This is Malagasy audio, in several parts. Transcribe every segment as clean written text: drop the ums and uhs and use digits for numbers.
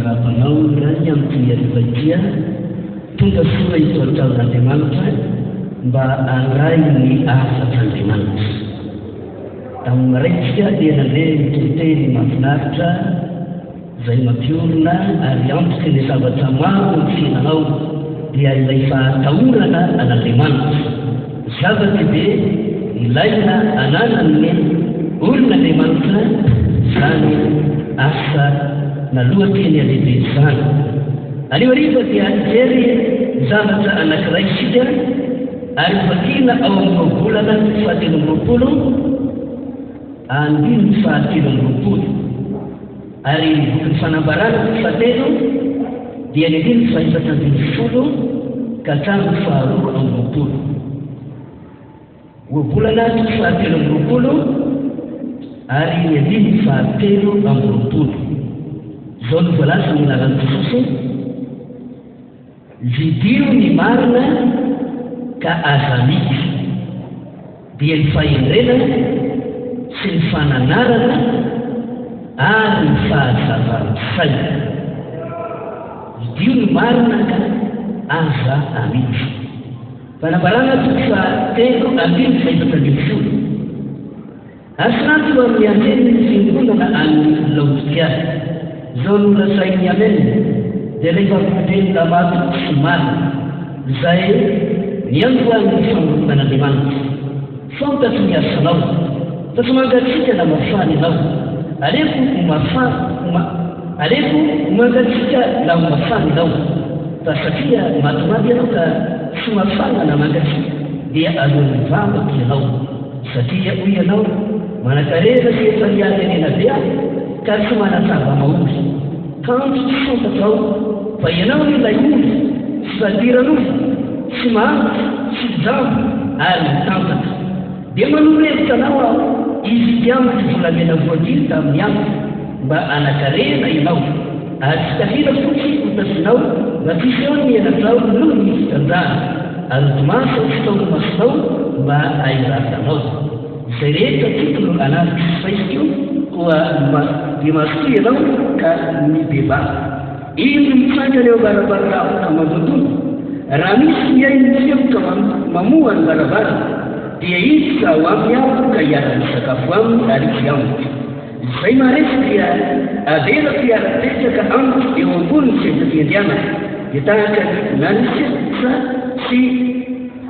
marapanao rany amin'ny arivadia tonga soa ito ataon'Andriamanitra mba angray ny afat'Andriamanitra. Tamin'ny maraitsika dia nandeha miteny mahafinaritra izay mampiorona ary antoky ny zavatra maro ny fiainanao dia ilay fahatahorana an'Andriamanitra. Zava-dehibe ilaina ananan'ny olon'Andriamanitra izany asa nalohanteny alehibe izany. Aleo dia jery zavatra anankiray isika ary vakina ao amin'ny volana fahatelo amby roapolo andiny fahatelo amby roapolo ary boky fanambarana fahatelo dia ny andiny fahaefatra ambin'ny folo ka hatramin'ny faharoa amby roapolo. Oabolana fahatelo amby roapolo ary ny andiny fahatelo amby roapolo. Izao no voalaza ny anaran'i Jesosy: vidio ny marina ka aza mity, dia ny fahendrenana sy ny fananarana ary ny fahazavaran-tsaina. Vidio ny marina ka aza amity. Fanambarana toko fahatelo ambiny faefatra ambin'ny folo. Asinaty eo amin'ny anjery fiangonana any Laodikia. Izao no lazainy ameny dia ilay vavikely lamaty sy marina izay niangoan'ny famoronan'Andriamanitra. Fantatry ny asanao, fa tsy mangatsika na mafana ianao. Aleko mangatsika na mafana ianao, fa satria matomaty ianao ka tsy mafana na mangatsika dia alohan'ny vavaka ianao. Satria hoy ianao manakarena sy efa nianenena be aho ka tsy manatava maory. Kanto tsy fantatrao fa ianao ilay oly sy fadiran'oly sy mahantra sy jambo ary mitantaka. Dia manorevitra anao aho izy tiamiko volamena voadiny tamin'ny amiko mba anakarena ianao ary tsy tafira fotsy hotasinao mba tsisy eo ny enatrao noho ny fitanjahana ary tomasa tsy taony masonao mba ahiratanao. Izay rehetra titolo anarika sy faisiko koa dia masotoy ianao ka mibeba. Ino mitsangana eo barabarao ka mandodono? Raha misy miainy tseo ka mamoa ny barabara dia izy ka ho aminy aho ka hiara-ny sakafo aminy ary tsy amiko. Izay maresy dia avela fiara-tetraka amiko eo ambony ny sezam-piandianana dia tahaka na ny seza sy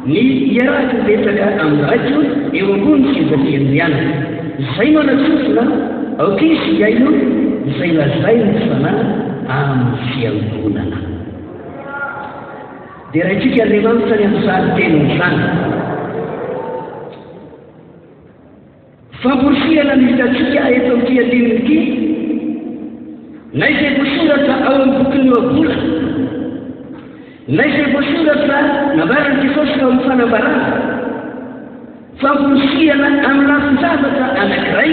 ny iaraka betaka amin'ny radio eo ambony ny sezam-piandianana. Izay manatsofona aokisy iaino izay lazay ny fanahy amin'ny fiangonana. Dia raha itsika Andriamanitra ny amin'izany teniny izany, famporisihana ny hitatsika eto amin'ity andininy ity, na izay voasoratra ao amin'ny bokin'ny oabolana, na izay voasoratra nambarany Jesosy ao amin'ny fanambarana, famporisihana amin'ny lafin-javatra anankiray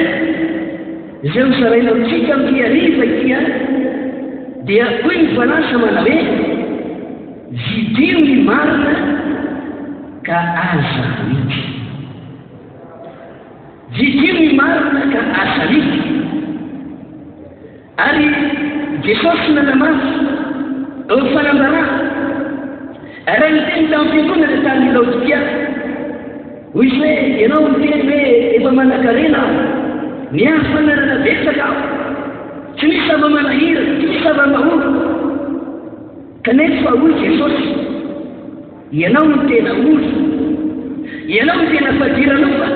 izay hozaraina amintsika amin'ity hariva ity dia hoy ny voalasa manao hoe vidio ny marina ka aza mity. Vidio ny marina ka aza mity. Ary Jesosy nanamafy ao amin'ny fanambarana ary niteny tamin'ny fiangonana tany Laodikia hoy izy hoe ianao miteny hoe efa manan-karena aho, niafanarana betsaka aho, tsy misy zava-manahira, tsy misy zava-mahoro. Kanefa hoy Jesosy, ianao no tena oly, ianao no tena fadiran'ofa,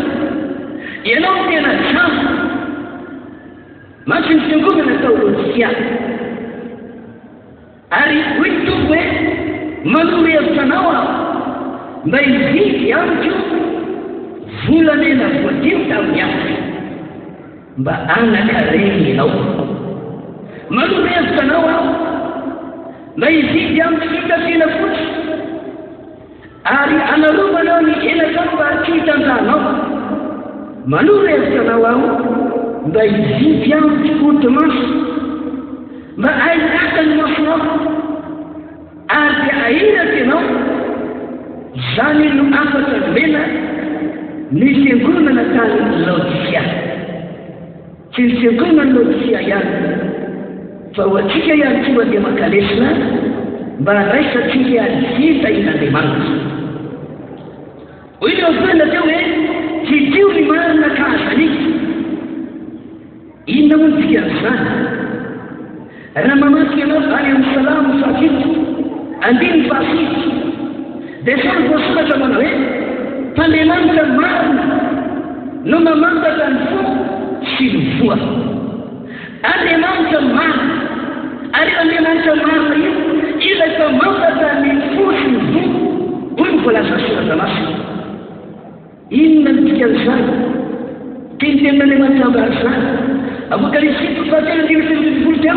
ianao no tena jamo. Matso ny fiangonana tao Laodikia. Ary hoy ny Tompo hoe manome hevitra anao aho mba hividy amiko volamena voadiny tamin'ny amiko mba anakarena ianao. Manome hevitra anao aho mba hividy amiko fitafiana fotsy ary anarovanao ny enakao mba tsy hitanjahanao. Manome hevitra anao aho mba hividy amiko fotomaso mba ahiraka ny masonao ary dia ahiraka ianao. Izany no afaka mena ny fiangonana tany Laodikia. Tsy ny fiangonana Laodikia ihany fa ho atsika ihany koa dia makalesina mba raisatsika hita in'Andriamanitra. Hoy ny avana teo hoe titio ny marina kahazanika. Inona moa tika n'izany? Raha mamaky ianao any amin'ny Salamo faafito andiny faafito dia samy voasoratra manao hoe Andriamanitra marina no mamantatra ny fo sy ny voa. Andriamanitra marina ary Andriamanitra marina io ilay mamantatra ny fo sy ny voa. Hoy ny voalaza soratra masina. Inona no tika n'izany? Teniten'Andriamanitra ambary izany. Apokalipsy 7:20 teo dia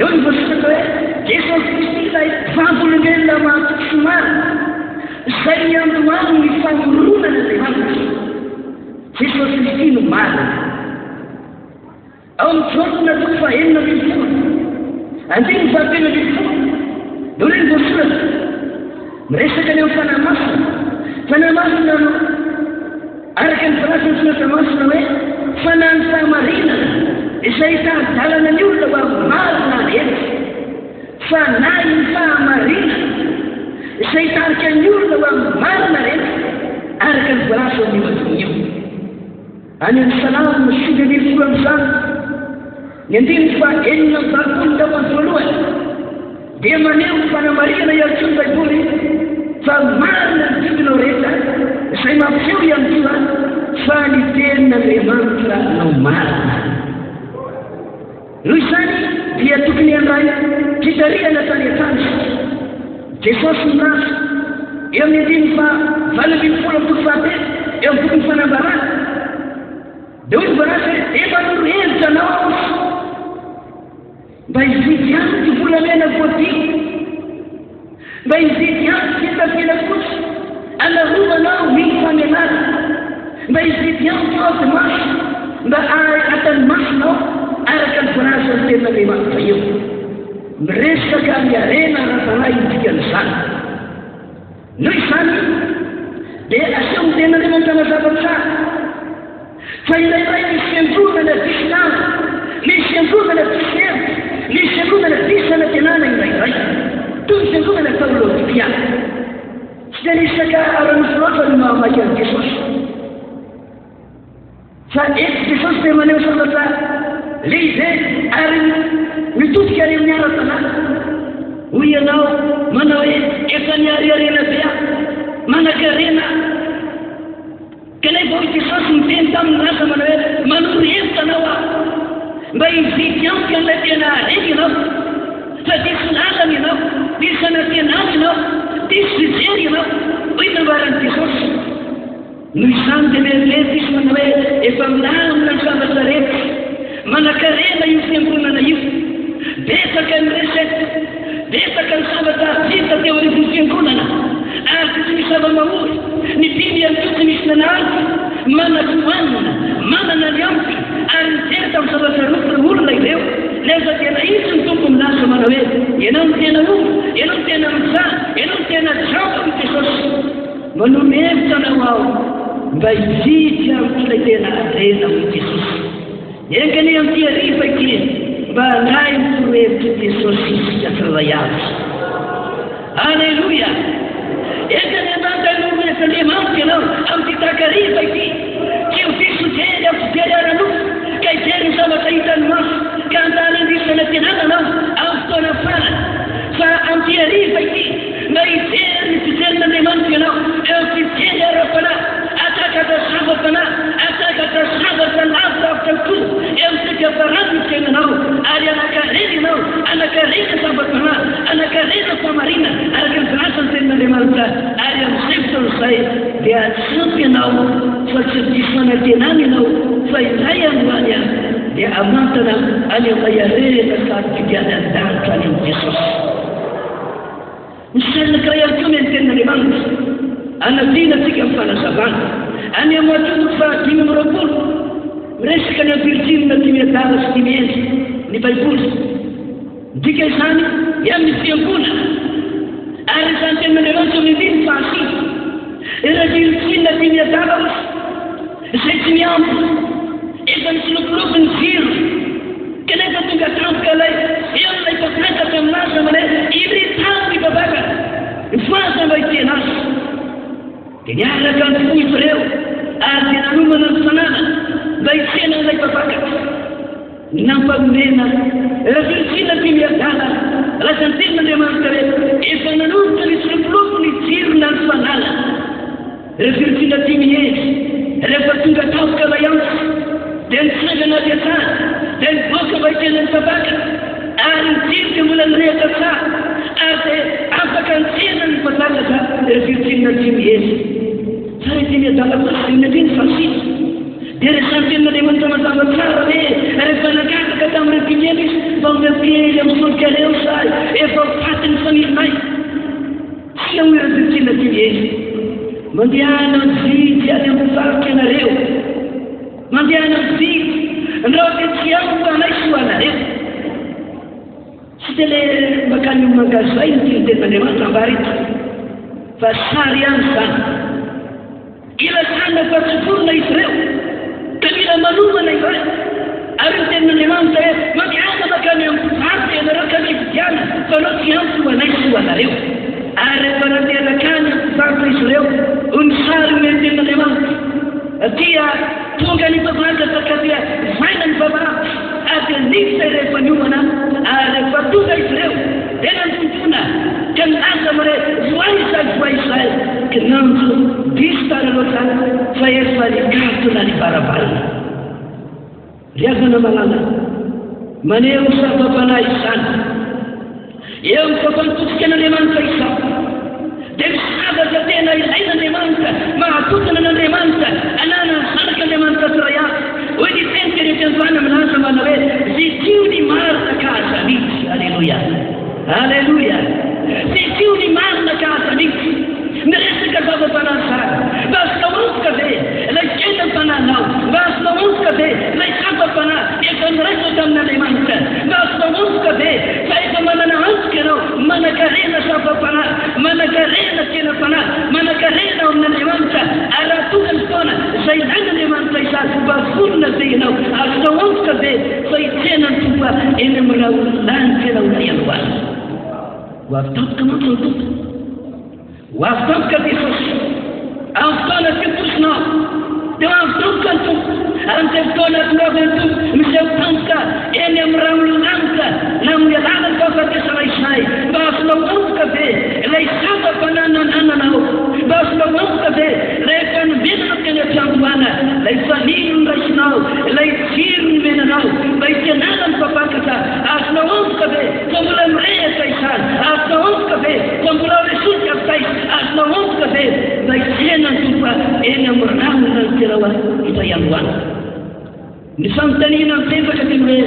hoy ny voasoratra hoe Jesosy Kristy ilay fampolongelona mahatoky sy marina izay andohany ny famoronan'Andriamanitra. Jesosy Kristy no marina. Ao amin'ny Jona 4:11 andiny 4:11 dia hoy ny voasoratra miresaka ny amin'ny fanahy masina. Fanahy masina no araka ny voalaza ny soratra masina hoe fanahy ny fahamarinana izay tadalana ny olona ho marina rehetra. Fanahy ny fahamarinana izay tarika ny olona ho marina rehetra araka ny voalaza ny matony io. Any amin'ny Salamo 5:10 ny andiny 4:40 tao amin'ny voalohany dia maneho ny fanamarihana iaritsy ny Baiboly fa marina ny didinao rehetra izay mampiseho ihany koa fa ny tenin'Andriamanitra no marina. Noho izany dia tokony handray fitarihana tany an-tany. Jesosy milaza eo amin'ny andiny 8:20 eo amin'ny boky fanambarana dia hoy ny voalaza efa norohevitra anao mba hividy amiko volamena voadia, mba hividy amiko entapela fotsy anarovanao ny famelana, mba hividy amiko ao dimasy mba atany masinao araka ny voalaza ny tenin'Andriamanitra eo. Miresaka ny arena raha-fanahy dikan'izany. Noho izany dia aseo ny tenin'Andriamanitra mazava tsara fa ilairay misy fiandronana disinana, misy fiandronana disihevitra, misy fiandronana disanantenana ilairay toy ny fiandronana teolôjika. Tsy dia nisaka ara-nosy loatra no mahamaky an'i Jesosy fa eto Jesosy dia maneho zavatra lehibe ary mitodika any amin'ny ara-tanahy. Hoy ianao manao hoe efa niariarena be aho manan-karena kanefa hoy Jesosy miteny tamin'ny rasa manao hoe manoro hevitra anao aho mba hividy amiko an'ilay tena areny ianao fa diso lalana ianao, diso anatenany ianao, diso fijery ianao. Hoy nambaran'i Jesosy. Noho izany dia mieritreritra izy manao hoe efa milamina ny zavatra rehetra manan-karena io fiangonana io. Betsaka ny resety, betsaka ny zavatra vita teo anivon'ny fiangonana ary tsy misy zava-mahory. Ny biby ihany koa tsy misy nanahary mana-kohanina, manana ny amiko ary mijery tamin'ny zavatra olona ireo. Leza tena izy ny tompo milaza manao hoe ianao ny tena olo, ianao ny tena mizaha, ianao ny tena jamba ny Jesosy. Manome hevitra anao ao mba hividy amiko ilay tena arena hoy Jesosy. Enkany amin'ity hariva ity mba handray mitorohevitra Jesosy isika tsirairay avy. Alleluia! Enkany andantany'Andriamanitra ianao amin'ity takariva ity tsy ho diso jery amin'ny fijery ara-nofo ka hijery ny zavatra hitany maso ka handany andrisana tenana anao amin'ny fotoana farany. Fa amin'ity hariva ity mba hijery ny fijerin'Andriamanitra ianao eo amin'ny fijery ara-panahy atakatra zava-panahy, atakatra zavatra lavidavitra koa eo amin'ny fiafarany ny tenanao ary anakarena ianao, anakarena zava-panahy, anakarena famarina araka ny volasany tenin'Andriamanitra ary amin'izay fotoan'izay dia atsampy ianao fa tsy diso anatenany ianao fa indray androany dia amantana any amin'ilay arena sady fidiany an-danitra any amin'ny Jesosy. Misaina kiray ihany koa ny tenin'Andriamanitra anadina tsika amin'ny fanazavana any amin'ny Matongo 5:20 miresaka ny ampiritsinina 10 sy 10 ny Baiboly. Dika izany amin'ny fiangonana ary izany tenin'Andriamanitra amin'ny 5 ireo piritsinina 10 izay tsy miampy efa misolopolopy ny jiro kanefa tonga tampoka ilay eo nampoizy ireo ary dia nanomana ny fanana mba hitsena ilay mpapakatra nampamena raviritsina ty miadala lasa ny tenin'Andriamanitra re efa nanomboka ny solopoloko ny jirona ny fanana raviritsina ty mihery rehefa tonga taoka layantsy dia nitsangana aty atsara dia niboaka mba hitsena ny mpapakatra ary nijiroka mbola nirehatra tsara ary dia afaka nitsena ny mpapakatra raviritsina ty mihery tsara ty miadala pasina ty ny fasita dia rehefa tenin'Andriamanitra mazava tsara hoe rehefa nakataka tamin'ny pimiely izy mba omepely amin'ny solikareo say efa fatiny fanilonay tsy hoe raviritsina ty mihery mandehana mividy any amin'ny faritra ianareo mandehana mividy ndreo dia tsy amiko anay sy ho anareo tsy dia le makany magazay ny tenin'Andriamanitra ambarita fa sary ihany zany ilasana fa tsy vorona izy ireo ka mila manomana ireo ary ny tenin'Andriamanitra hoe mandehana makany amin'ny faritra ianareo ka mividiana fa nao tsy amiko anay sy ho anareo ary rehefa nateraka any amin'ny faritra izy ireo ny sary hoe tenin'Andriamanitra dia tonga ny mpapakatra ka dia vaina ny mpapakatra ary nisa rehefa niomana ary rehefa tonga izy ireo tena ny tontona ka nilaza mare voaisay ka nanjo diso tara loatra fa efa nikatona ny barabarana riazana manana maneho savapanahy izany eo ny fampanototsika an'Andriamanitra izany dia misavatra tena ilain'Andriamanitra mahatokana an'Andriamanitra anana ny zanak'Andriamanitra tsiray avy hoe ny teniterety an'izany aminazy mana hoe zitio ny marina ka azanitsy alleloia alleloia zitio ny marina ka azanitsy miresaka zava-panahy zany mba azonao antoka ve ilay kenda fananao mba azonao antoka ve ilay zava-panahy efa niraisao tamin'Andriamanitra mba azonao antoka ve fa efa manana antoka ianao manakarena zava-panahy manakarena tena fanahy manakarena ao amin'Andriamanitra ary raha tonga ny fotoana izay ilain'Andriamanitra izany mba volona ve ianao azonao antoka ve fa hitsena ny tompa eny amin'ny raha ololany tena olaiano azy ho avy tampoka mantsy ny tompo ho avy tampoka Jesosy amin'ny fotoana fiposinao dia ho avy tampoka ny tompo ary n'izay fotoana tonga ny tompo miseho tampoka eny amin'ny raha ololanitra na amin'ny alalany fahafatesana izay mba azonao antoka ve ilay zava-panananananao mba azonao antoka ve rehefa nomenanao teny am-piandohana ilay fanilo ny raisinao ilay jiro ny menanao mba hitenana ny mpapakatra azonao antoka ve fa mbola mirehatra izany azonao antoka ve fa mbola resoloka avitay azonao antoka ve mba hitsena ny tompa eny amin'ny raha olona ny tena hita iandohana ny fanontaniana mitevaka ty hoe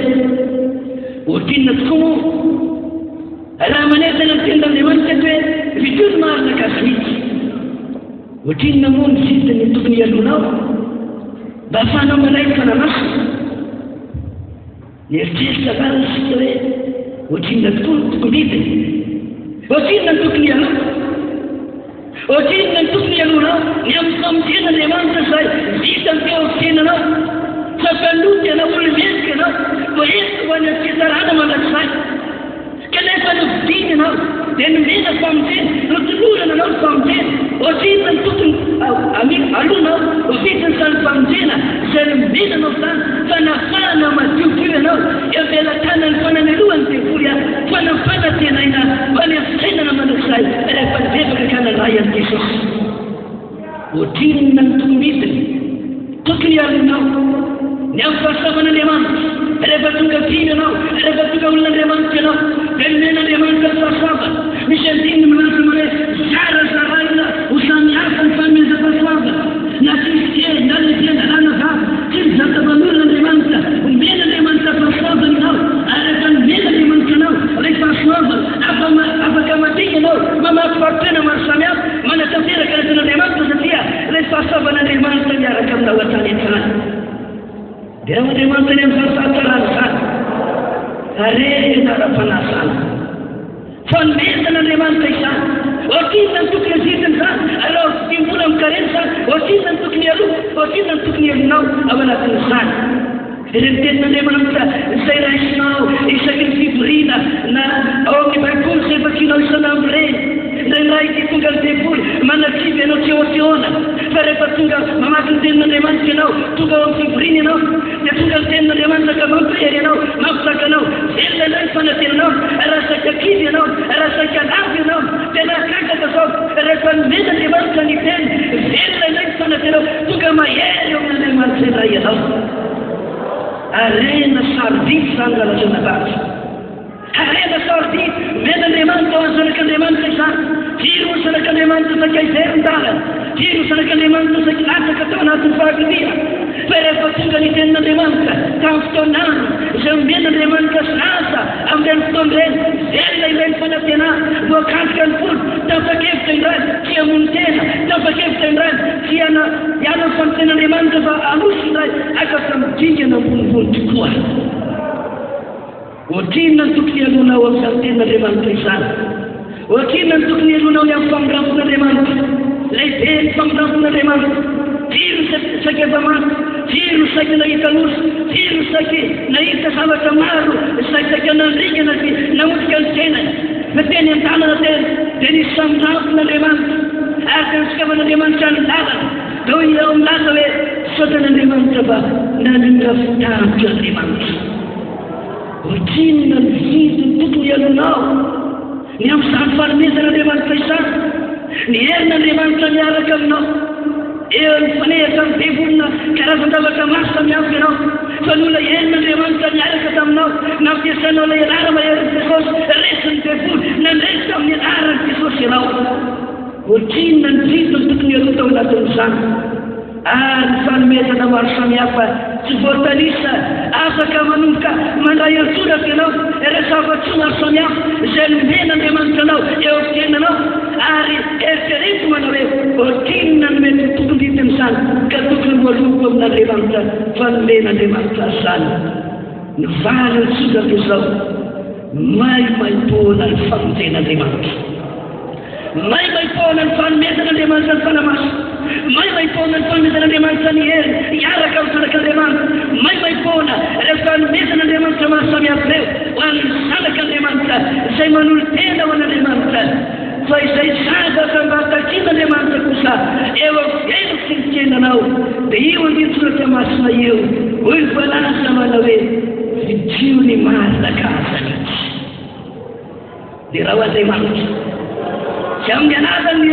ohatinona tokoa raha manetana ny tenin'Andriamanitra hoe vitony marina ka azanitsy ohatinona moa ny vitany tokony ialonao mba ahafahanao manay fanamaso nieritreritsa varina sika hoe ohatinona tokoa ny tokony hitany ohatinona ny tokony ialao ohatinona ny tokony ialonao ny amin'ny famonjen'Andriamanitra zay vitany teo amin'ny fiainanao fa fanoty ianao olomentika ianao voentiko ho any amin'ny fitarana mandrakizay kanefa novidiny ianao dia nomena famonjena notolorana anao ny famonjena ohatinona ny tokony alonao vitany zany famonjena izay nomenanao zany fa nafahana madiotio ianao evelatana ny fananelohany devoly a fa nampanatenaina fa ny afisainana mandrakizay rehefa nivevaka ka nanay any Jesosy ohatinona ny tokony hitany tokony alonao ny amin'ny fahasavan'Andriamanitra rehefa tonga dimy ianao rehefa tonga olon'Andriamanitra ianao dia nomen'Andriamanitra ny fahasavana misy andininy milaza mare zarazaraina ho samihafa ny fanomezam-pahasavana na kristiany na levian-dalàna vava tsy mizata-panor'Andriamanitra omen'Andriamanitra fahasavana ianao ary rehefa nomen'Andriamanitra ianao ilay fahasavana afaka matika ianao mamaky faritena maro samihafa manatanteraka retan'Andriamanitra satria ilay fahasavan'Andriamanitra miaraka aminao atany an-trany dia Andriamanitra ny amin'ny fahasatsarana zany arena ara-panasana fa nomentan'Andriamanitra izany ohatinona ny tokony azitany zany ary ao fimbona amin'ny karena zany ohatinona ny tokony aloha ohatinona ny tokony alonao ao anatin'izany ireny tenin'Andriamanitra izay raisinao isaky ny fivorina na ao amin'ny baiboly izay vakinao isan'andro reny ndraindray tonga ny devoly manatsivy ianao tsy oteona fa rehefa tonga mamaky ny tenin'Andriamanitra ianao tonga ao amin'ny fivoriana ianao dia tonga ny tenin'Andriamanitra ka mampihery ianao mampisaka anao velona indray fanatenanao raha saika kivy ianao raha saika lavo ianao tena kakaka zao rehefa nomen'Andriamanitra ny teny velona indray fanatenao tonga mahery eo amin'Andriamanitra indray ianao arena sarobidy zany rahalazana lavitra arena sarobidy men'Andriamanitra ao an'zanak'Andriamanitra izany firy ho zanak'Andriamanitra saika iverin-dalana firy ho zanak'Andriamanitra saika latsaka tao anatin'ny fahakitia fa rehefa tonga ny tenin'Andriamanitra tamin'ny fotoanany izay men'Andriamanitra saza amin'ireny fotoan'ireny velona ireny fanantena voakantika ny folo tafakevitra indray tsy hamono tena tafakevitra indray tsy hiana ny fanoten'Andriamanitra fa anosy indray akasa midingana ambonimbony tokoa ohatrinona ny tokony alonao amin'izany tenin'Andriamanitra izany ohatrinona ny tokony alonao ny amin'ny famindrampon'Andriamanitra lehibe ny famindrampon'Andriamanitra firy saika efa maty firy saika nahita nosy firy saika nahita zavatra maro saika nandringana sy namotika ny tenany fa teny an-tanana tena dia nisy famindrampon'Andriamanitra ary tena sikavan'Andriamanitra ny lalana dao ao milaza hoe sotan'Andriamanitra fa nanindra fitaritra Andriamanitra ohatrinona ny vidy tokony alonao ny amin'izany fanomezan'Andriamanitra izany ny herin'Andriamanitra miaraka aminao eo ny fanehatra ny devolina karazan-davatra maro samihafa ianao fa nola herin'Andriamanitra miaraka taminao nampiasanao ilay anarana mahery Jesosy resin'ny devoly nandresy tamin'ny anarany Jesosy ianao ohatrinona ny vidy tokony aloha tao anatin'izany ary ny fanomezana maro samihafa tsy voatanisa afaka manomboka mandray an-tsoratra ianao rehefa maro samihafa izay nomen'Andriamanitra anao eo am-piainanao ary eritrereto manao hoe ohatrinona ny mety tokony ditin'izany ka tokony voaloko amin'Andriamanitra fa nomen'Andriamanitra zany ny vary ny soratra izao maimaimpona ny famonjen'Andriamanitra maimaimpona ny fanomezan'Andriamanitra ny fanamaso maimaimpona ny fanomezan'Andriamanitra ny hery hiaraka amin'ny zanak'Andriamanitra maimaimpona rehefa nomezan'Andriamanitra maro samihafa reo ho an'ny zanak'Andriamanitra izay manolo tena ho an'Andriamanitra fa izay zaza fa mba takian'Andriamanitra kosa eo amin'ny fiaino sy ny fiainanao dia io andinsoratra masina eo hoy voalaza manao hoe vidio ny marina kazanitsy dia raha ho Andriamanitra tsy amin'ny anazany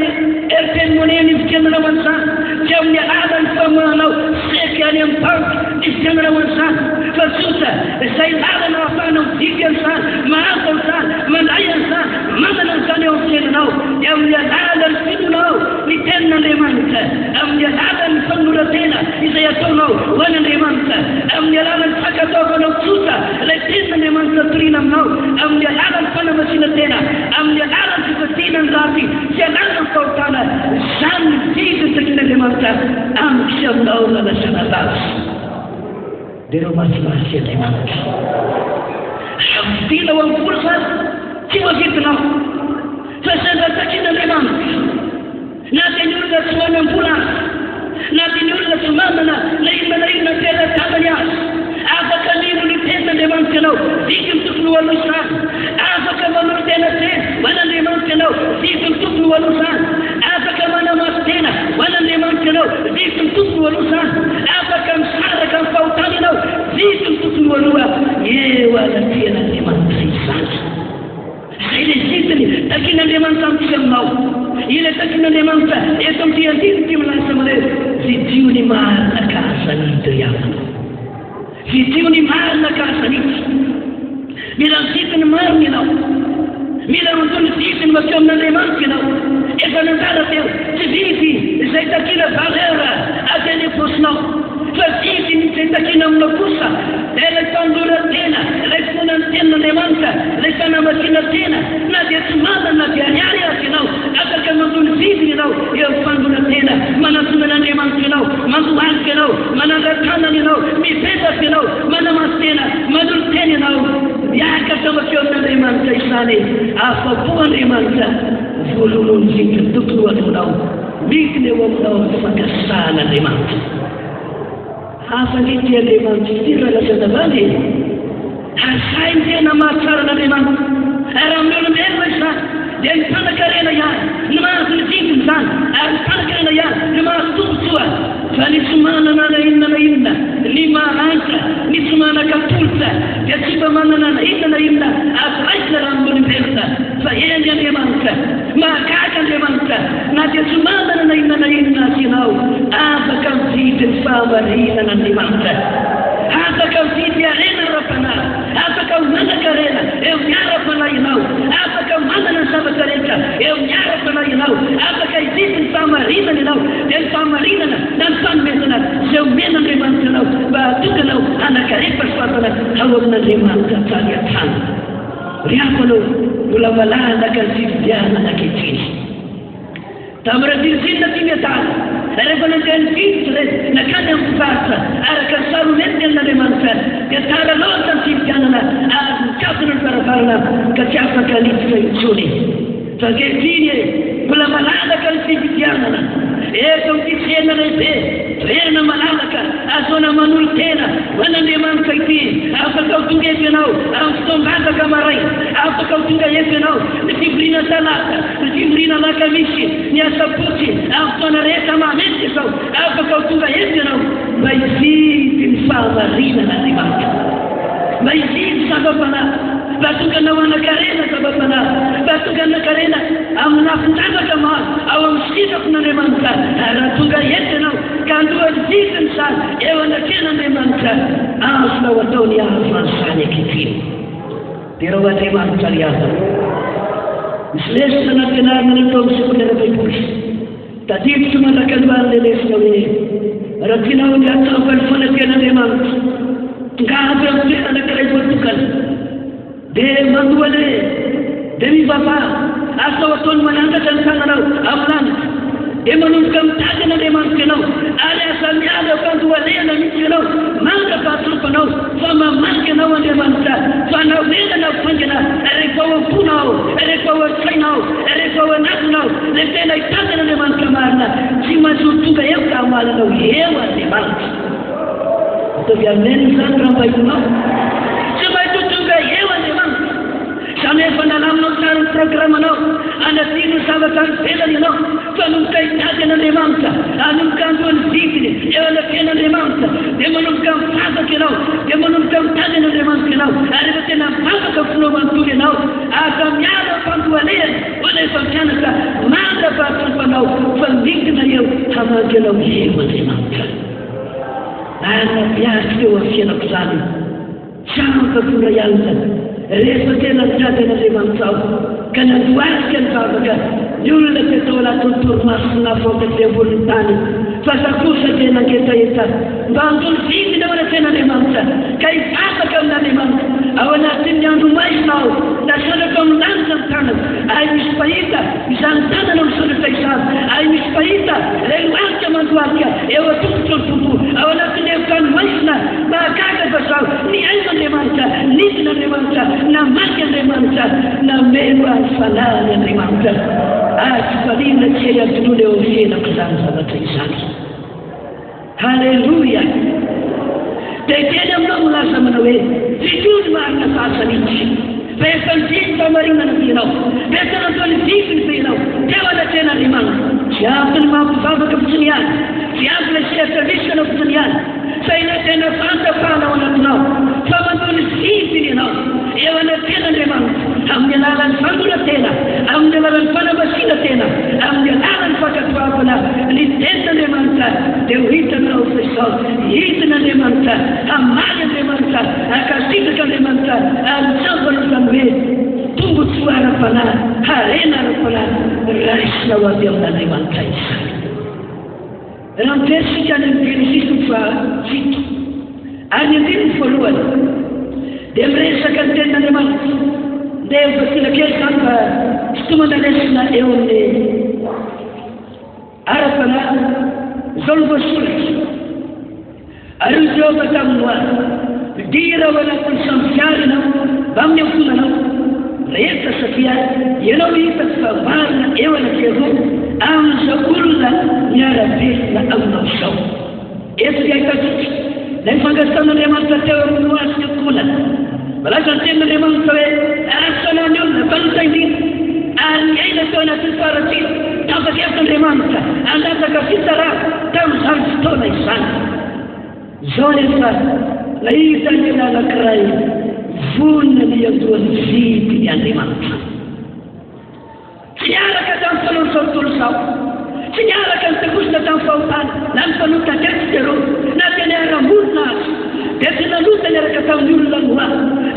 eriteny monena ny fiainanao an'izany tsy amin'ny anazany famohanao seky any amin'ny banky ny fiainanao an'izany fa tsotra izay lalana ahafahanao midiky an'izany mahazo an'izany mandray an'izany manana an'izany eo amin'ny fiainanao dia amin'ny alalany fidonao ny tenin'Andriamanitra amin'ny alalany fanoratena izay ataonao ho an'Andriamanitra amin'ny alalany fakataovanao tsotra ilay tenin'Andriamanitra toriana aminao amin'ny alalany fanamasiana tena amin'ny alalany fifatiana ny raty sy alana ny fahotana zany ny vidy ny takian'Andriamanitra amiko sy aminao nanasana lazy dia reo mahafinaritsy Andriamanitra avidinao amin'ny vola zany tsy mavidinao fa zay mba takian'Andriamanitra na dia ny olona tsy hoany am-bola azy na dia ny olona tsy manana na inona tena-tamany azy afaka nino ny tenin'Andriamanitra ianao vidy ny tokony ho aloha izany afaka manolo tena tena ho an'Andriamanitra ianao vidy ny tokony ho aloha izany afaka manamaso tena ho an'Andriamanitra ianao vidy ny tokony ho aloha izany afaka misaraka amin'ny fahotana ianao vidy ny tokony ho aloha eo anaten'Andriamanitra izany izay ilay vidiny takian'Andriamanitra amintsika aminao ilay takian'Andriamanitra eto amin'ity andiny ty milasa manao vidio ny marina kazanitra ihany vidio ny marina kazanitra mila mividiny marina ianao mila mandony vidiny makeo amin'Andriamanitra ianao efa nandala teo tsy vidy izay takiana valera aty any am-posinao fa vidiny izay takiana aminao kosa ilay fanoratena ilay fonany tenin'Andriamanitra ilay fanamakiana tena na dia tsy manana na dia ariary azy ianao afaka mandony vidiny ianao eo amin'ny fanoratena manantona an'Andriamanitra ianao mandohalika ianao manandratanana ianao mipetaka ianao manamaso tena manolo tena ianao miakatra makeo amin'Andriamanitra izany afa-po Andriamanitra voalohany vidiny tokony ho alohanao midiny eo aminao amin'ny fankasan'Andriamanitra afangity Andriamanitra ity raha lazana vany azay ny tena mahatsara an'Andriamanitra raha amin'ny olombelona izany dia himpanan-karena ihany ny mahazo ny vintiny zany ary himpanan-karena ihany ny mahazo tombontsoa fa ny tsy manana na inona na inona ny mahantra ny tsy manan-kapolotsa dia tsy mba manana na inona na inona azoraisina raha nolombelona fa eny Andriamanitra mahagaga Andriamanitra na dia tsy manana na inona na inona ianao afaka mividy ny fahamarinana Andriamanitra afaka mividy arena ra-panahy afaka manan-karena eo miara-panahy ianao afaka manana ny zavatra rehetra eo miara-panahy ianao afaka hividy ny fahamarinana ianao dia ny fahamarinana na ny fanomezana izay omena Andriamanitra ianao mba hatokanao anankarehetra fatana ao amin'Andriamanitra tany an-trano riako anao mbola malalaka ny fividiana anankehitriny tamin'ny Virginia ty miadala rehefa nandeha ny viditra re nakany amin'ny mpivarotra araka ny sarometiny amin'Andriamanitra dia tara loatra ny fividianana ary mikatona ny varavarana ka tsy afaka nitsika intsony fa ankehitriny e mbola malalaka ny fividianana eto ty tsena lehibe toerana malalaka azona manolo-tena hoan'Andriamanitra ity afaka ho tonga eto ianao amin'ny fotoam-bataka maray afaka ho tonga eto ianao ny fivoriana talata ny fivoriana lakamisy ny asabotsy amin'ny fotoana rehetra mamety izao afaka ho tonga eto ianao mba hividy ny fahamarinana Andriamanitra mba hividy zava-panahy mba tonga nao ana-karena zava-panahy mba tonga ana-karena amin'ny nafindavaka maro ao amin'ny sitrafon'Andriamanitra raha tonga eto ianao ka andoha ny vidiny zany eo anaken'Andriamanitra azonao ataony azo an'izany ankehitriny dia raha Andriamanitra ry azo misy lesona nampianarina natao amin'ny sekoly ara-baiboly tadiditra mandraka andohan'ilay lesona hoe raha tianao ny ataova ny fanaten'Andriamanitra ngavy amin'ny toerana anankiray voatokana dia mandohale dia mivavaha azonao ataony manangatra ny tananao amin'ny lanitra dia manomboka mitady an'Andriamanitra ianao ary aza miala fandohalena mihitsy ianao mandrapahatompanao fa mamanika anao Andriamanitra fa naoelana faingana rehefa ao am-ponao rehefa ao an-tsainao rehefa ao anatinao le tena hitady an'Andriamanitra marina tsy mahazo tonga eo ka amalanao eo Andriamanitra ataovy ameny zany raha mbainao tsy mahazo tonga eo Andriamanitra zany efa nalaminao tsara ny programanao anadino zavatra nyvelany ianao fa nomboka hitady an'Andriamanitra anomboka andohan'ny vidiny eo anafian'Andriamanitra dia manomboka mivavaka ianao dia manomboka mitady an'Andriamanitra ianao ary efa tena mivavaka finao manontolo ianao afa miala fampihoalehany ho efa mianatra mandra-pahatompanao fa midina eo hamangy anao eo Andriamanitra ana biasy eo afianako zany tsapakora ialina rehefa tena mitady an'Andriamanitra ao ka nandoasika ny vavaka ny olona tetao anatin'ny torimasina fokaty amboniny tany fa sakosa tena angetaeta mba andolo vidiny ao anaten'Andriamanitra ka hivavaka amin'Andriamanitra ao anatin'ny andro maina ao nasondraka amin'ny lanitra ny tanana ay misy fahita izany tanana misondraka izany ay misy fahita ilay loarika mandoarika eo atokotro ny tompo ao anatin'ny efikany maisina mahagaga fa zao ny aino Andriamanitra nidiny Andriamanitra namaky Andriamanitra nameno azy fanahany Andriamanitra azy falina tsy adinolo eo fienako zany zavatra izany halleluia dia teny aminao milaza manao hoe fitony marina fahasanitsy fa efa nividy fahamarinana fianao dia efa nataony vidiny fianao teo anaten'Andriamanitra tsy ampy ny mampivavaka fotsiny ihany tsy ampy le siatramisana fotsiny ihany fa ina tena fantafanao anatinao fa mandony vidiny ianao eo anaten'Andriamanitra amin'ny alalan'ny fandolatena amin'ny alalan'ny fanambasina tena amin'ny alalan'ny fakatoavana ny tenin'Andriamanitra dia ho hitanao fa izao hitin'Andriamanitra hamaly Andriamanitra akasitraka Andriamanitra amitsambana izany hoe tombotsoa ara-panahy harena ara-panahy raisinao avy amin'Andriamanitra izany raha miterisika any amin'ny Genesisy fa fito any andininy voalohany dia miresaka ny tenin'Andriamanitra dia mivasila kely zany fa tsy tomandalesina eo amin'ny ara-panahy izao no voasoratra ary io Jehova taminy hoazy dira ao anatin'ny sambyfiary ianao mba amin'ny amponanao rehetra satria ianao hitako fa marina eo anakevo amin'izao olona miara-besina aminao izao eto dia hitatotry lay fangatan'Andriamanitra teo amin'ny hoazy ny amponana malaza ny tenin'Andriamanitra hoe asanany olona fa nitaindrina ary ary aina teo anatin'ny faratsiny tafak'eritran'Andriamanitra anataka fitaraha tamin'izany fotoana izany. Zao rehefa nahita ny anankiray vonona ny andohan'ny vidy ny Andriamanitra. Tsy niaraka tamin'ny fanaon'ny fahatolo sao, tsy niaraka ny tekosina tamin'ny fahotana na ny fanota tetisero na teny ara-monina azy dia tsy nanota niaraka tamin'ny olona noa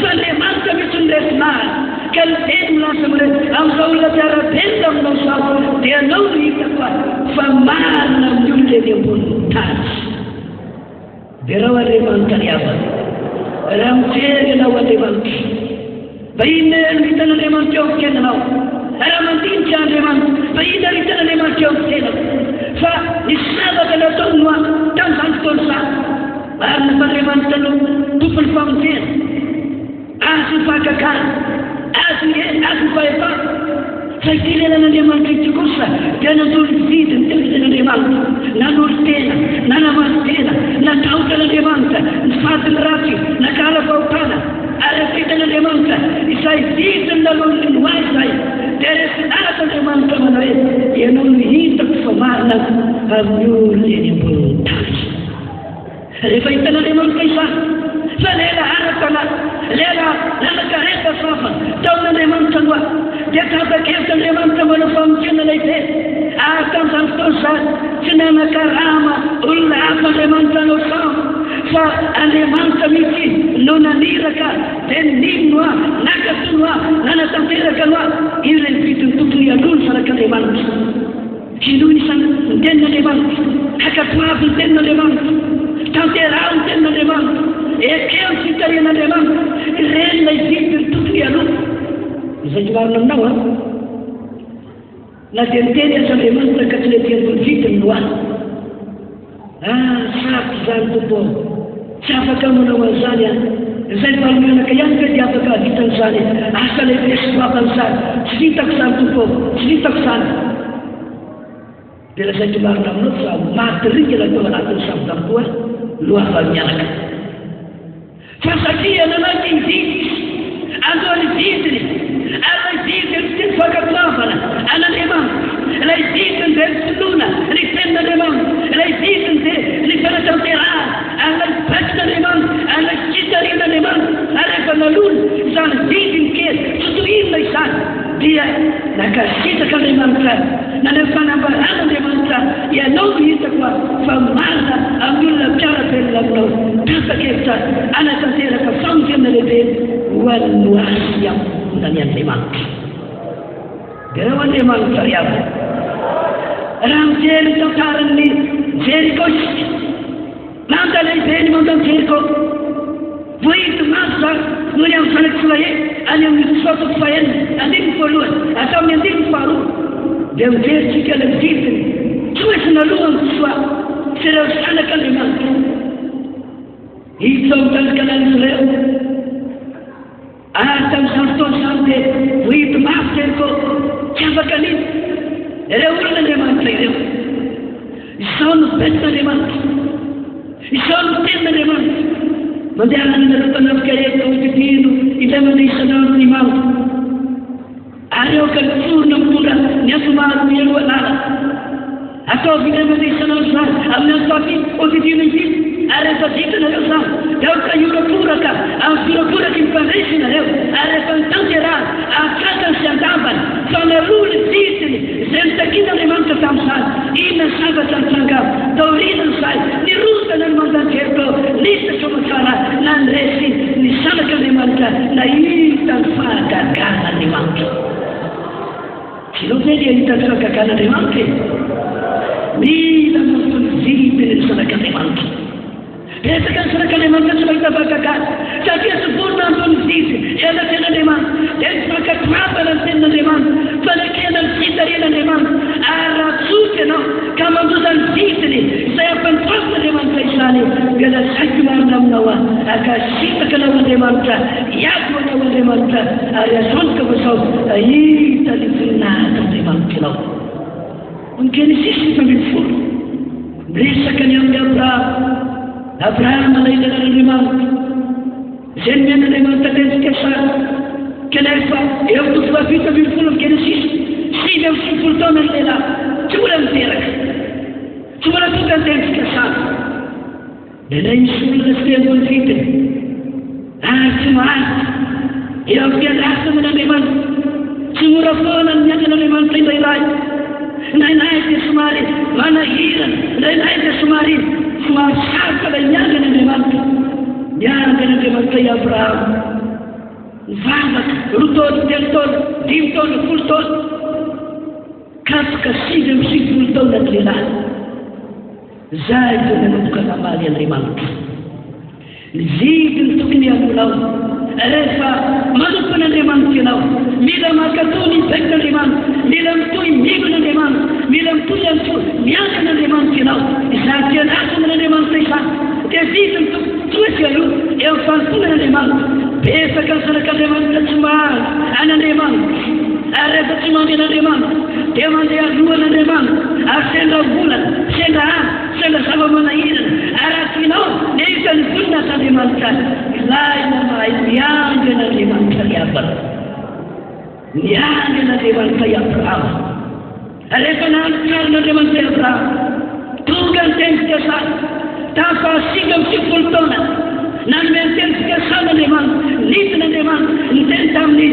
fa Andriamanitra misy ny resinary ka ny teny milasa amire amin'izao olona piara-belona aminao sao dia anao no hitako fa marina amin'ny olona eny ambonin'ny tany. Dia raha Andriamanitra ny avana raha mijery ianao Andriamanitra mba inona no hitan'Andriamanitra eo amin'ny tenanao, raha mandinika Andriamanitra mba inona no hitan'Andriamanitra eo amin'ny tenako fa nisy zavatra nataony noa tamin'izany fotoana izany. Marina fa Andriamanitra no tompon'ny famonjena, azy ny fahakakana, azy ny fahefana. Fa ity lelan'Andriamanitra ity kosa dia nandoly vidy ny tenezin'Andriamanitra, nanolo tena, nanamaly tena, natahotra n'Andriamanitra ny fadiny ratsy, nakala fahotana ary afitan'Andriamanitra izay vidiny nalon'ny noa izay. Dia resinasa Andriamanitra manao hoe ianao no hitako fa marina amin'ny olona eny ambonin'ny tany. Rehefa hitan'Andriamanitra izany fa lela arakana lela nanankareta safana taon'Andriamanitra noa dia tafak'eritran'Andriamanitra manao famonjena lehibe. Ary tamin'izany fotoana izany tsy nanakarama olona hafa Andriamanitra anao samy fa Andriamanitra mihitsy no naniraka dia ninoa nakatonoa nanatanteraka noa ireny vidiny tontolo ialony sarak'Andriamanitra. Inoy isany ny tenin'Andriamanitra, hakatoavy ny tenin'Andriamanitra, tanteraho ny tenin'Andriamanitra, ekeo ny fitarian'Andriamanitra ireny ilay vidiny tontolo ialony. Izay marina aminao na dia miteny Andriamanitra ka tsy letian'ny vidiny noany. Sarotra izany tompo, tsy afaka manao an'izany izay valonanaka ihany ka dia afaka vitan'izany asa lehibe sy vavan'izany. Tsy vitako izany tompo, tsy vitako izany. Dia lazaiko marina aminao fa maty rika tao anatin'ny samy-tampoa no afa-mianaka. Fa satria nanaty ny vidy, andohan'ny vidiny, ary ilay vidiny ty ny fakatoavana an'Andriamanitra, ilay vidiny dia ny finoana ny tenin'Andriamanitra, ilay vidiny dia ny fanatanterahana ilay bakin'Andriamanitra, ilay fitarian'Andriamanitra. Ary rehefa nalona izany vidiny kely totoinona izany dia nakasitaka Andriamanitra, naneho fanambaran'Andriamanitra ianao no hitako fa marina amin'ny olona piara-belona aminao tafak'evitra anatanteraka famonjena lehibe ho an'ny noasy amina ny Andriamanitra. Dia raha Andriamanitra ry avy raha mijery tantaran'ny Jeriko isika, manda lehibe ny mandan'ny Jeriko voahity maso noho ny amin'ny fanakifolahe any amin'ny sotoko fahenina andininy voalohany atao amin'ny andininy faharoa. Dia mijeritsika ilay vidiny tsy oesy nalohany soa sy ireo sanak'Andriamanitra hitsao mitanikanan'izy ireo. Ary tamin'izany fotoana izany dia voahity mafy Jeriko tsy afaka niny ireo olon'Andriamanitra ireo. Izao no betin'Andriamanitra, izao no tenin'Andriamanitra. Mandeha nanareo mpanafika eto fitino ilay mandeha isanandro ny mamo ary eo ka niforona mitondra ny antomaro mialohanala ataovy ilay mandeha isanandro izany amin'ny antoafi ofitino ifiny. Ary rehefa vitanareo izany dia ao ka iorakoraka amin'ny fiorakoraka mifandresinareo ary rehefa nitanterahana akakany sy andavany fa naroly vidiny izay nitakin'Andriamanitra tamin'izany. Inona ny zavatra nitsangava taorinan'izay nirotana ny mandan'ny Jeriko nisatra matsara na nyresy ny sanak'Andriamanitra nahita ny fahagagan'Andriamanitra. Sinao ve dia hita ny fahagagan'Andriamanitra? Mila manotony vidiny ny sanak'Andriamanitra. Resaka ny sanak'Andriamanitra tsy mahita fahagagana satria tsy vorona antony vidy ena tenin'Andriamanitra dia ny fakatoavana ny tenin'Andriamanitra, fanekena ny fitarian'Andriamanitra. Ary raha tsotra ianao ka mandoza ny vidiny izay ampanitoavin'Andriamanitra izany dia lazaiko marina aminao akasitaka anao Andriamanitra, iady anao Andriamanitra ary azonaka mazao ahita ny voninahit'Andriamanitra ianao. Ny Genesisy 1:10 miresaka ny amin'ny Abrahama nahitanan''Andriamanitra izay nomen'Andriamanitra teny Sara kanefa eo amin'ny 7:20 ny Genesisy sivy amin'ny folo taona ny lehilahy tsy mbola miteraka tsy mbola tonga ny tendrika samy ilay misy olona tsy ambony fitiny ary tsy maharitra eo amin'ny fiandrasana amin'Andriamanitra tsy mora foana ny miangan'Andriamanitra indray nainay dia somary manahirana nainay dia somary sarotra ilay miangan'Andriamanitra miangan'Andriamanitra i Abrahama nivavaka 2 taona 3 taona 5 taona 10 taona kapoka 7 taona ny lehilahy zay dia nanomboka namaly Andriamanitra ny vidiny tokony aminao rehefa manompo n'Andriamanitra ianao mila mankatoy ny bain'Andriamanitra mila mitohy migon'Andriamanitra mila mitohy ihany koa miangan'Andriamanitra ianao izay fiandrasana n'Andriamanitra izany dia vidiny toetra io eo amin'ny fanomponan'Andriamanitra betsaka ny zanak'Andriamanitra tsy mahazo an'Andriamanitra ary rehefa tsy mandeha n'Andriamanitra dia mandeha alohan'Andriamanitra ary sendra volana sendra andro sendra zava-manahirana ary atianao nefa ny vonina t'Andriamanitra ilay namahay miangan'Andriamanitra i Abrahama miangan'Andriamanitra i Abrahama rehefa nahatsiarin'Andriamanitra i Abrahama tonga ny tendrika samy tamin'ny 70 taona nanome ny tendrika samy Andriamanitra nitin'Andriamanitra niteny tamin'ny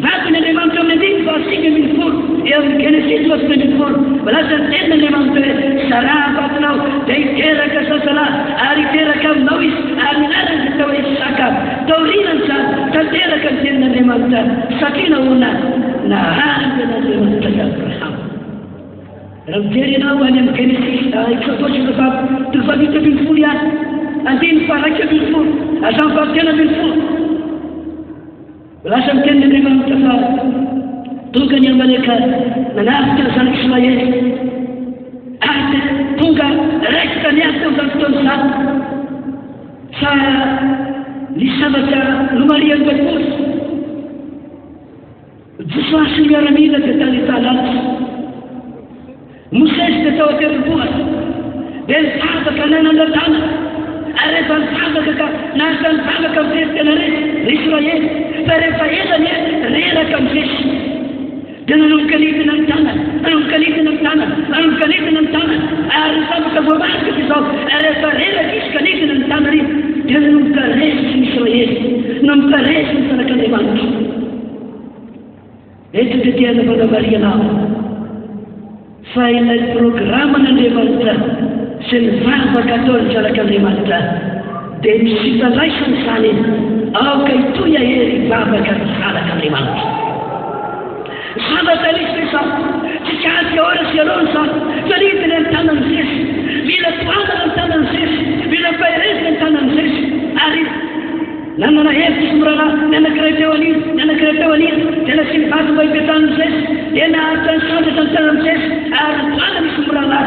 vatin'Andriamanitra amin'ny 5 eo amin'ny Genesis 20 malaza ny tenin'Andriamanitra hoe Sara vatinao dia hiteraka zazalahy ary hiteraka aminao izy ary minarany tao hoe Isaka taorianany zany tanteraka ny tenin'Andriamanitra satria nahoana nahangan'Andriamanitra i Abrahama raha mijery ianao any amin'ny Genesis Exodus ihany andiny faraika 20 azam'fahatena 20 lasa mitenin'Andriamanitra fa tonga ny Amaleka nanafika ny zanak'Israely ary tonga raiky taniady teo amin'izany fotoana izany fa ny zavatra nomarian'ny Baiboly Josua sy ny miaramila dia tany talanitra Mosesy dia tao aterym-bohitra dia nitavaka nanandatana ary rehefa nitavaka ka nasa nitavaka amin'nytena rehetra Israely fa rehefa elany reraka amin'Jesy dia nanombokanitana ny tanana nanombokanitana ny tanana nanombokanitana ny tanana ary nitavaka voamarika dia zao rehefa reraka izy kanitana ny tanana iny dia nanomboka resy ny Israely nanomboka resy ny zanak'Andriamanitra eto dia tia namanamarianao fa ilay programan'Andriamanitra sy ny vavaka ataony zanak'Andriamanitra dia misitalaisany izany aoka hitoy ahery vavaka ny zanak'Andriamanitra zavatra nisy rehefa tsy katy ora sy alohany zany fa nidiny ny tanany Jesy mila toanana ny tanany Jesy mila faherezina ny tanany Jesy ary nanana hevitra sy morana ny anankiray teo an'iny dia nasiny vato mba hipetrahany Jesy dia naharitra ny sandratra ny tanany Jesy ary toana misy morana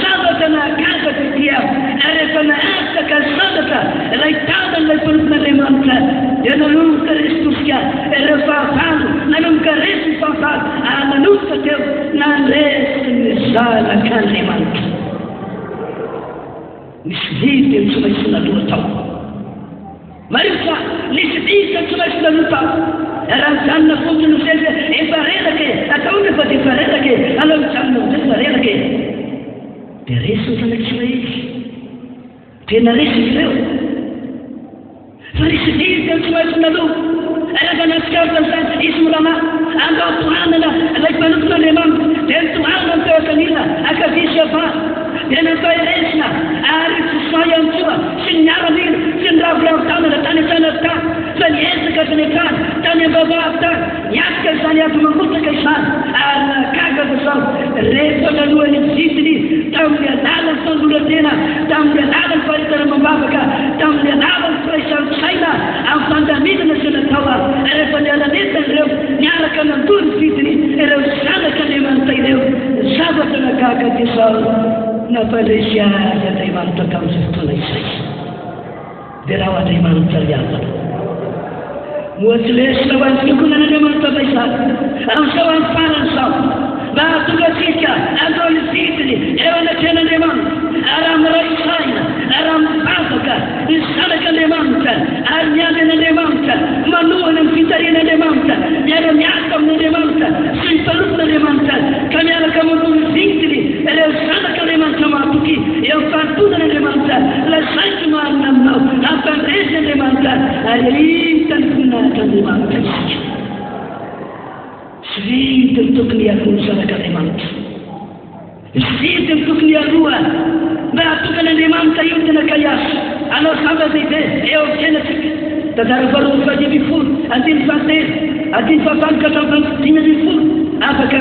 zavatra nahagaga dia rehefa naharitra ny sandratra ilay tanan'ilay mpanofon'Andriamanitra dia nanomboka resy tosika rehefa avalo nanomboka resy ny fahavalo ary nanomboka teo nandresy ny zanak'Andriamanitra misy vidy dia tsy maintsy naloha tao mariko fa nisy bisa tsy maintsy naloha tao raha mijanona fotsiny Jesy efa reraka ataony efa dia efa reraka alao mijanona amin'izay efa reraka dia resy ny zanak'Israely tena resy izy ireo fa nisy bisa dia tsy maintsy naloha rehefa natsikaritra n'izany izy molama andao tohanana ilay mpanofon'Andriamanitra dia nitohanana ny teo ankanila akavia sy avà dia nampaherezina ary Josua ihany koa sy ny miaramila sy ny ravoravo-tanana tany an-tanany tany fa niezaka tany an-tany tany am-bavavy tany niatika izany avy mangotaka izany ary nakagaka zao rehefa nalohany vidiny tamin'ny alalan'ny fandolantena tamin'ny alalan'ny faharetana mambavaka tamin'ny alalan'ny firaisan-tsaina amin'ny fandaminana sy natao rehefa nialanetana ireo niaraka nandory ny vidiny ireo zanak'Andriamanitra ireo zavatra nagaga dia zao nampandresy azy Andriamanitra tamin'izay fotoana izay dia raha Andriamanitra riavana moatsy lesina ho an'ny fiangonan'Andriamanitra vaizany amin'izao amin'ny farany zao mba hahatonga atsika andao ny vidiny eo anatrehan'Andriamanitra ary amin'ny ray saina ary amin'ny vavaka ny zanak'Andriamanitra ary miady an'Andriamanitra manohana ny fitarian'Andriamanitra miara-miaka amin'Andriamanitra sy ny mpanofon'Andriamanitra Zidy ny tokony aloha mba hatokan'Andriamanitra io tena kaiasy anao zava-dehibe eo amin'ny fiainatsika. Tantara faharoa fahadimy folo andimy fahatelo andimy fahafalo ka hatramin'ny dimy ambin'ny folo afaka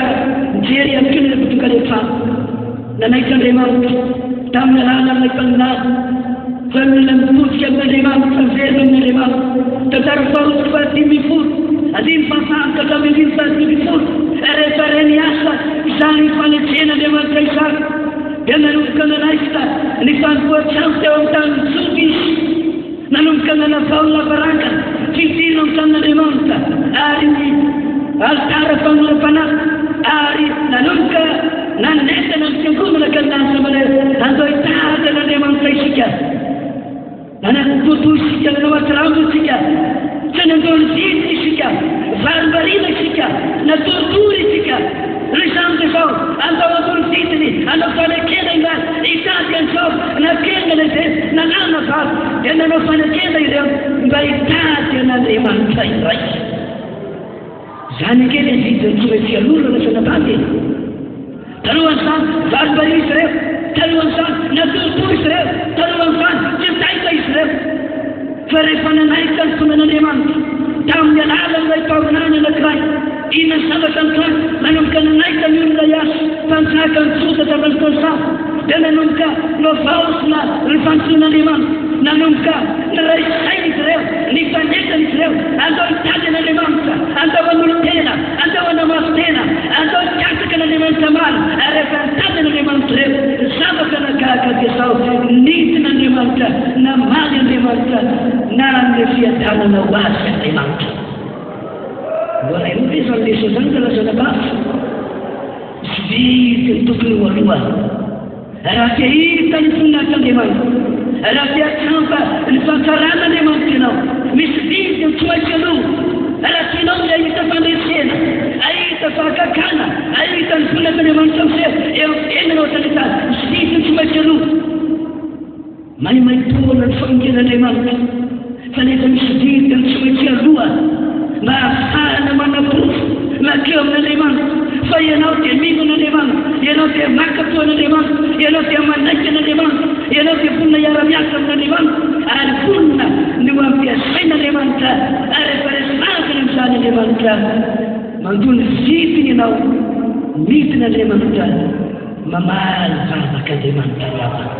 mijery amin'ny kely tokany etrano. Nanaiky Andriamanitra tamin'ny rana amin'ny mpaninany fa mila mitodika amin'Andriamanitra miverina amin'Andriamanitra. Tantara faharoa fahadimy folo andimy fahafalo ka hatramin'ny dimy fahadimy folo rehefa reny asa izany fanetsena Andriamanitra izany dia nanomboka nanaikita ny fanompoan-trano teo amin'ny tany mitsoky izy, nanomboka nanavao lavaranga fitino amin'ny tanin'Andriamanitra ary ny altara famolam-panahy ary nanomboka nanentana ny fiangonana ka nasamana andao hitanan'Andriamanitra isika nanatoto isika nanaoatramo isika tsy nandao nizidy isika varimbarina isika natorotory isika ryzany zao andao ambony vidiny anao fanekena izany hitady an'izao nakena lehibe nanana valo dia nanao fanekena ireo mba hitady an'Andriamanitra iray. Zany kely vidiny tsy maintsy alora na sanabady tarohan'izany varimbarina izy ireo, tarohan'izany natorotory izy ireo, tarohan'izany tsy mitaika izy ireo fa rehefa nanaika ny fonan'Andriamanitra tamin'ny alalan'ilay mpaminany anankiray inona ny zavatra mitany nanomboka nanaika ny olona iasy mpanjaka ny tsotra tamin'ny taon'izany dia nanomboka novaosina ny fanontsoan'Andriamanitra, nanomboka nyray saina izy ireo, ny fanekana izy ireo andao hitady an'Andriamanitra, andao hanolo-tena, andao hanamaso-tena, andao hikataka an'Andriamanitra maro ary rehefa nitady an'Andriamanitra ireo zavatra nagaga dia zao nidin'Andriamanitra namaly Andriamanitra na ny fiadanana ho azy Andriamanitra. Voaray oe zany leso zany ka lazana basy zidy ny tokony ho aloha raha tia hita ny voninahitry'Andriamanitra, raha tia tsampa ny fankaran'Andriamanitra ianao misy vidy ny tsy maintsy aloha raha tianao ny ahita fandresena, ahita fahakakana, ahita ny voninahitry'Andriamanitra amizay eo enanao tanitany misy vidy ny tsy maintsy aloha maimaipoana ny famonjen'Andriamanitra fa nefa misy vidy ny tsy maintsy aloha mba ahafahana manapofo makeo amin'Andriamanitra fa ianao dia mino an'Andriamanitra, ianao dia makato an'Andriamanitra, ianao dia manaiky an'Andriamanitra, ianao dia vonina iara-miasa amin'Andriamanitra ary vonina no ampiasain'Andriamanitra ary efa resavana amin'izany Andriamanitra mandony vidiny ianao midin'Andriamanitra mamaly vavak'Andriamanitra miavana.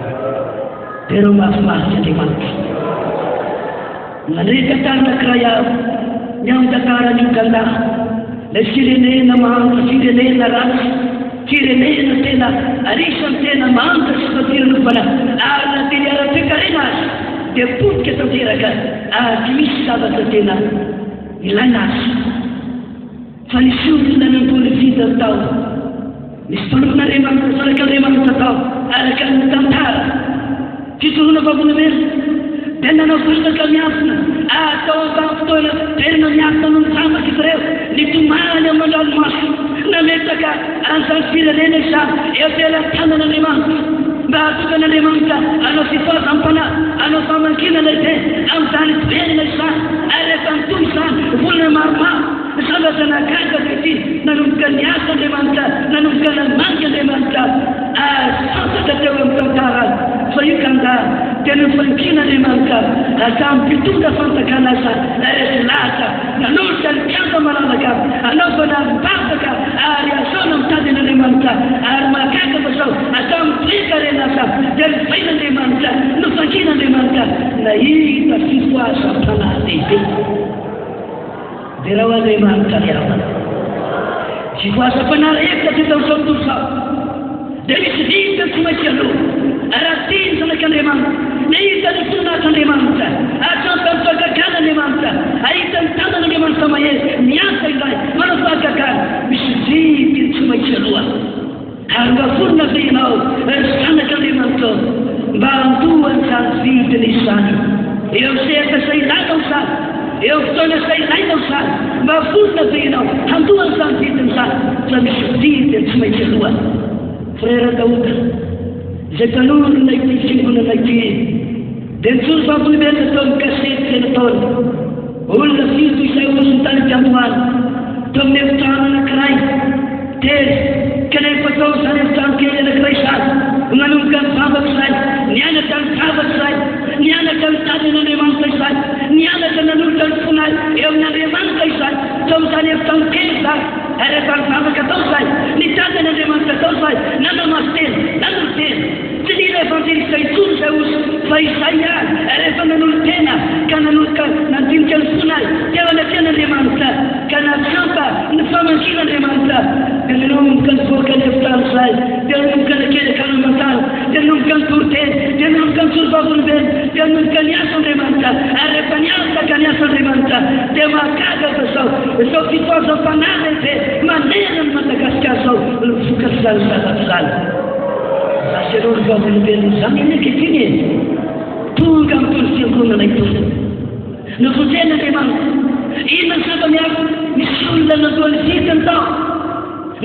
Tena mahafinaritra Andriamanitra nandreka tany anankiray avy ny amin'ny tantarany Uganda, ilay firenena mahantra, firenena ratsy, firenena tena arisany tena mahantra sy fatiranombana ary nateny ara-toekarena azy dia potika tanteraka ary misy zavatra tena ilaina azy fa nisy olona nambony vida tao misy mpanompon'Andriamanitra zanak'Andriamanitra tao araka ny tantara fitoroana vavolombelona dia nanao bosaka miafina atao amin'ny fotoana toerana miafina no mitambaka izy ireo nitomany amin'ny mandranomaso nametaka an'izany firenena izany eo telan-tanan'Andriamanitra mba hatokan'Andriamanitra anao fifaozam-panahy, anao famankina lehibe amin'izany toerana izany ary rehefa mitoy izany volana maromaro zavatra nagaga ity nanomboka ny asa Andriamanitra, nanomboka namangy Andriamanitra santatra teo amin'ny tantara fa Uganda dia nifankina Andriamanitra tamin'ny mpitondra fanjakana aza resy lahatra nanolotra ny kianja malalaka anaovana mibavaka ary azaona mitady an'Andriamanitra ary mahagaga fa zao atao mipoekarena aza dia nivaina Andriamanitra nifankina Andriamanitra nahita fifoazam-panahy lehibe dia raha ho Andriamanitra riavana fifoazam-panahy rehetra ty tao zao tontolo zao dia misy vidy tsy maintsy aloha raha tia ny zanak'Andriamanitra nahita ny voninahitry'Andriamanitra atrampa ny fahakakan'Andriamanitra ahita ny tanan'Andriamanitra mahery miasa ilay manao fahakakana misy vidy tsy maintsy aloha ary mba vonina ve ianao zanak'Andriamanitra mba andohany zany vidiny izany eo sehatra zay ilainao zany eo fotoana zay ilainao zany mba vonina ve ianao andohany zany vidiny zany fa misy vidy tsy maintsy aloha. Frère Daouda izay tanonana ity fiangonana ity dia nitsoro vavolombelona tao amin'ny kasety tena taona olona fito izay olona tany Diamboany tao amin'ny efitrano anankiray tery kanefa tao izany amin'ny trano kely anankiray izany nanomboka ny vavaka izay nianatra ny vavaka izay nianatra ny tanin'Andriamanitra izay nianatra nanolotra ny fonay eo amin'ny Andriamanitra izay tao izany amin'ny trano kely izany ary rehefa ny vavaka tao izay ny tanin'Andriamanitra tao izay nanamaso tena nanolo tena tsy nila evanjelista itsony izay ozy fa izay ihany rehefa nanolo tena ka nanoloka nandinika ny fonay teo anatrehan'Andriamanitra ka natsapa ny famankin'Andriamanitra dia nanomboka ny voaka ny efitrano izay dia nanomboka ny akelaka ny amantara dia nanomboka ny toroteny dia nanomboka ny solovavolombelona dia nanomboka ny as'Andriamanitra ary rehefa niasaka ny as'Andriamanitra dia mahagaga izao fitoazam-panahy lehibe manena ny Madagasikara izao vokatry izany zavatra izany asero ny vavolombelona izany anaketiny e tonga amin'itony fiangonana itony novonjen'Andriamanitra inona ny zava-miafy misy olona nandoany vitany tao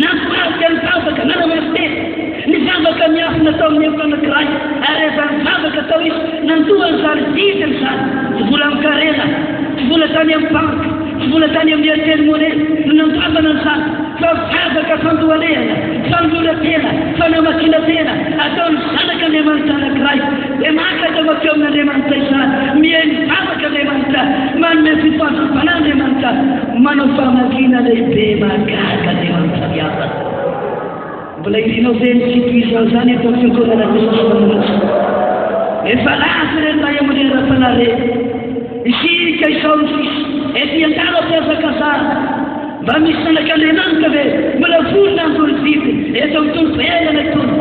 nampirasika ny vavaka nanamaso tena ny vavaka miafy natao amin'ny efitra anankiray ary rehefa ny vavaka tao izy nandoany zany vitany zany tsy vola amin'ny karena tsy vola tany amin'ny banky tsy vola tany amin'ny Airtel Money no nandoavana an'izany fa vavaka fandohanehana fandoran-tena fanamakina-tena ataony zanak'Andriamanitra anankiray dia makaka makeo amin'Andriamanitra izany mihaino vavaka Andriamanitra manome fitoazam-pan'Andriamanitra manao famakina lehibe mahagaga Andriamanitra miavaka mbola irinao ve ny fitoizany izany eto amin'ny fiangonana Jesosy efa lasa rehetra amin'ny ra-panare isika izao ny sisy ety andala mpiazaka zara mba misy sanak'Andriamanitra ve mbola vonona andony vity eto amin'ny tono beana itony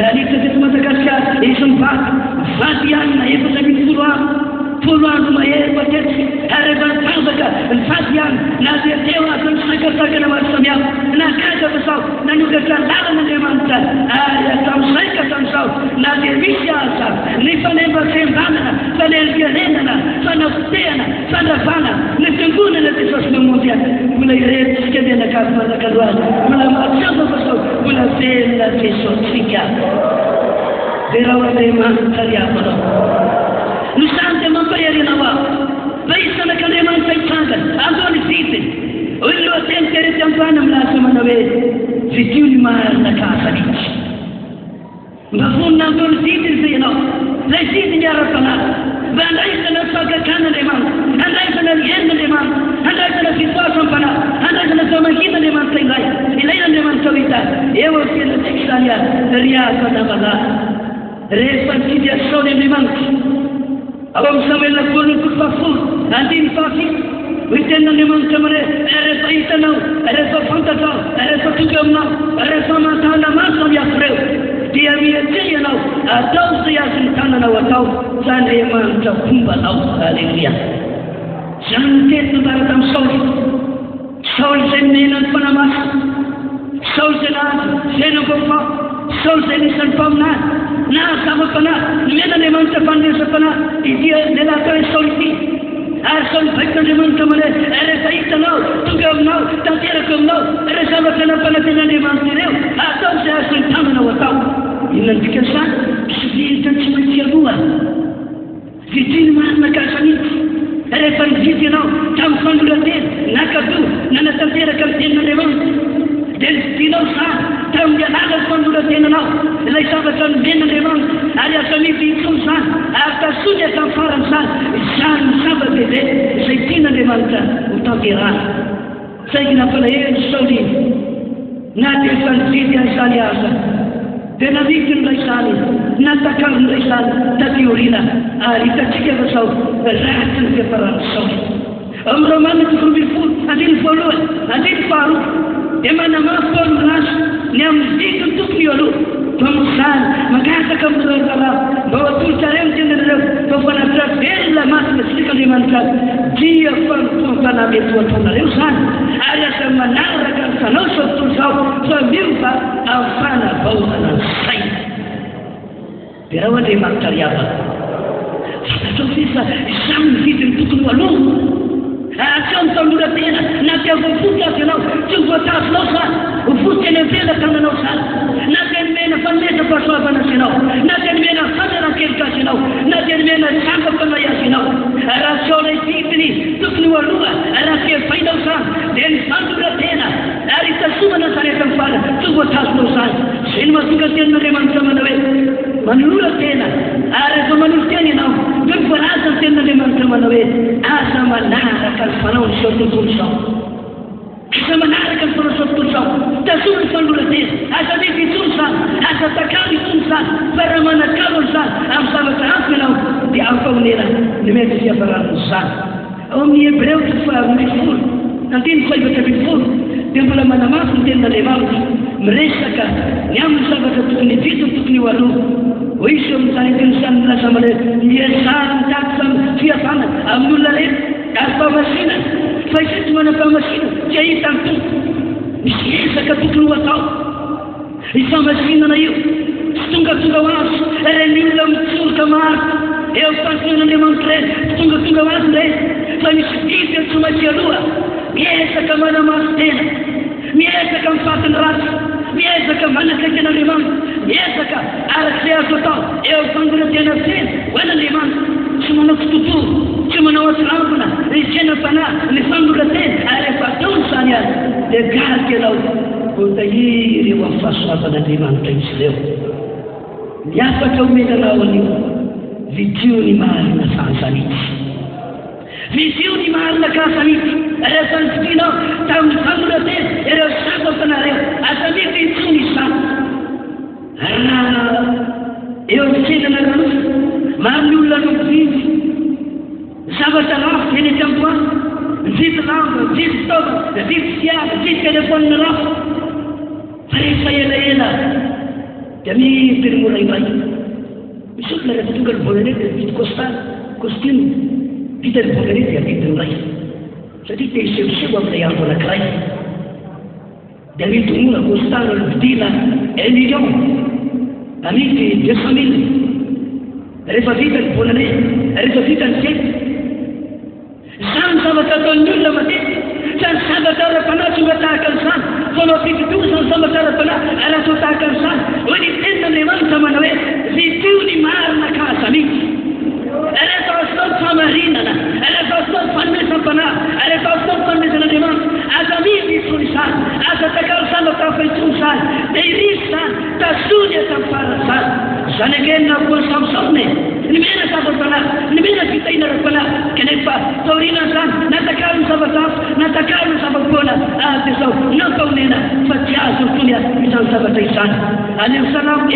raha nitra teto Madagasikara izy mivady vady ihany na efatra ambin'ny folo andro mahery matetika ary rehefa nivavaka nivady ihany na dia teo azy misakasakana maro samihafa nakataka zao nanokatra lalan'Andriamanitra ary atamin'izay ka hatramin'izao na dia misy aza ny fanemba-fiambanana fanelikerenana fanafotehana fandravana ny fiangonana Jesosy namonjy mbola iretisika menakavy manakaloazy mbola mahatsapa zao mbola velona Jesositsika dia raha Andriamanitra riavanao no izany dia mampaherenao aho fa izy sanak'Andriamanitra hitsangana andony vitiny hoy ny lohateny terety ambany milaza manao hoe vitio ny marina kafanitsy mba vonona andony vitiny zay ianao lay vity miara-panahy mba andraisana ny fahagagan'Andriamanitra andraisana ny henin'Andriamanitra andraisana fitoazam-panahy andraisana famakin'Andriamanitra ilain'Andriamanitra ho hita eo amin'ny fiainantsika izany ary ry havana malahy rehefa nifidy asaony Andriamanitra ao amin'ny Samuela voalohany fahafolo andiny fahafito hoy tenin'Andriamanitra mare rehefa hitanao rehefa fantatrao rehefa toky aminao rehefa mantana maro samihafa ireo dia mihetseha ianao atao izay azo ny tananao atao fa Andriamanitra fombanao aleluia izany ny teny nambara tamin'ny Saoly izay nomena ny fanamaso Saoly izay nahazo izay nambavao Saoly izay nisan'ny mpaminahy na zava-panahy nomena Andriamanitra fanomezam-panahy idia lehilahy atao hoe Saoly ity ary Saoly vaik'Andriamanitra mare rehefa hitanao tonga aminao tanteraka aminao re zavatra nampananten'Andriamanitra ireo atao izay azo ny tananao atao inona ny dikazany sy viritra tsy maintsy aloha vitiny marina kafanitsy rehefa nividy ianao tamin'ny fanoran-tena nakado nanatanteraka amin'ny tenin'Andriamanitra dia nividinao zany tamin'ny alalan'ny fanoran-tenanao ilay zavatra nomen'Andriamanitra ary aza mividy zany ary tasony hatramin'ny farany zany izany ny zava-dehibe izay tian'Andriamanitra ho tanterana zay nampalahelo Saoly na dia efa nividy an'izany aza dia navity n'ilay zany natakalo n'ilay zany taty aoriana ary hitatsika fa zao ratsy ny fiafarany Saoly amin'ny Romana 12:1 andiny faharoa dia manamafy Paoly milaza ny amin'ny vidiny tokony io aloha famozany mangataka amin'ireo raharaha mba ho atolotrareo ny tenanareo fa fanavitra velona masina sik'Andriamanitra dia fanotoam-panahy mety ho ataonareo zany ary aza manaraka ny fanao zao tontolo zao fa miova amin'ny fanavaozana ny saina dia raha Andriamanitra riavana fantatrao sisa izany ny vidiny tokony ho aloha tsy amin'ny fanoran-tena na dia voafoty azy ianao tsy ho voatazonao zany ho foty eny am-pela tananao zany na dia nomena fanomeza-pahasoavana azy ianao na dia nomena fanaran-kelika azy ianao na dia nomena zava-panay azy ianao raha tsy ao ilay vidiny tokony ho aloha raha tsy efainao zany dia ny fanoran-tena ary hitasomana zany efa mifana tsy ho voatazonao manao hoe aza manaraka ny fanaony sy tontolo zao. Aza manaraka ny fanao sy tontolo zao. Tazona ny fanoratena. Aza mety itsony zany. Aza takalo itsony zany. Fa raha manakalo zany amin'ny zavatra hafa ianao dia ampahonena ny mety fiafarany zany. Ao amin'ny Hebreo 10:10 andiny 5:20 dia mbola manamafy ny tenin'Andriamanitra miresaka ny amin'ny zavatra tokony vita tokony ho aloha. Hoy izy amin'ny tany teny izany milaza male miezara mitady fihavana amin'ny olona rehetra ary fahamasina. Fa izy tsy manam-pahamasina dia hita ny tompo. Misy ezaka tokony ho atao. Ny fahamasinana io tsy tonga ho azy ireny olona mitsoroka maro eo fantin'Andriamanitra ireny tonga ho azy ireny. Fa misy biby tsy maintsy aloha miezaka manamaso tena, miezaka mifaty ny ratsy, miezaka manakaiky an'Andriamanitra, miezaka arak'izay azo atao eo fangoratena tena ho an'Andriamanitra. Tsy manao fitotoro, tsy manao atrambona ny tena-panahy ny fangoratena ary efa ataony zany azy dia gaty ianao ho tahiry eo amin'ny fahasoavan'Andriamanitra izy ireo. Miafaka omenanao anio vidio ny marina fahasanitsy. Vidio ny marina kahasanitsy. Rehefa nyfitinao tamin'ny fanoratena ireo sabafanareo asa mety itsony izany. Raha eo amin'ny ranofa maro ny olona no mividy zavatra lafo eny an-tamboany, mividy lamba, mividy fitaovana, mividy fiara, mividy telefônina lafo. Fa rehefa elaela dia mety ny moraindray. Misy olona rehefa tonga ny volanety dia mividy costume, vita ny volanety dia mividy ny ray. Satria dia isehoseho amin'ilay andro anankiray. Dia mitomona costume ny vidina 1 million, amidy 200 000. Rehefa vita ny volanety, rehefa vita ny fety. Izany zavatra ataon'ny olona matetika. Fa ny zavatra ara-panahy tonga tahaka an'izany. Fonao fitotoro izany zavatra ara-panahy arato tahaka an'izany. Hoy ny tenin'Andriamanitra manao hoe vidio ny marina kahasanitsy. Rehefa azonao ny fahamarinana, rehefa azonao ny fanomezam-panahy, rehefa azonao ny fanomezan'Andriamanitra, aza midy itsony izany, aza takalo zavatra hafa itsony izany, dia irisy izany, tazony eto amin'ny farany izany. Izany angenina koa Samsone, nimena zavatra-panahy, nimena fitahina ara-panahy, kanefa taoriana izany, natakalo ny zavatra hafa, natakalo ny zava-poana, dia izao nampahonena fa tsy azo tony izany zavatra izany. Any amin'ny Salamo 1:5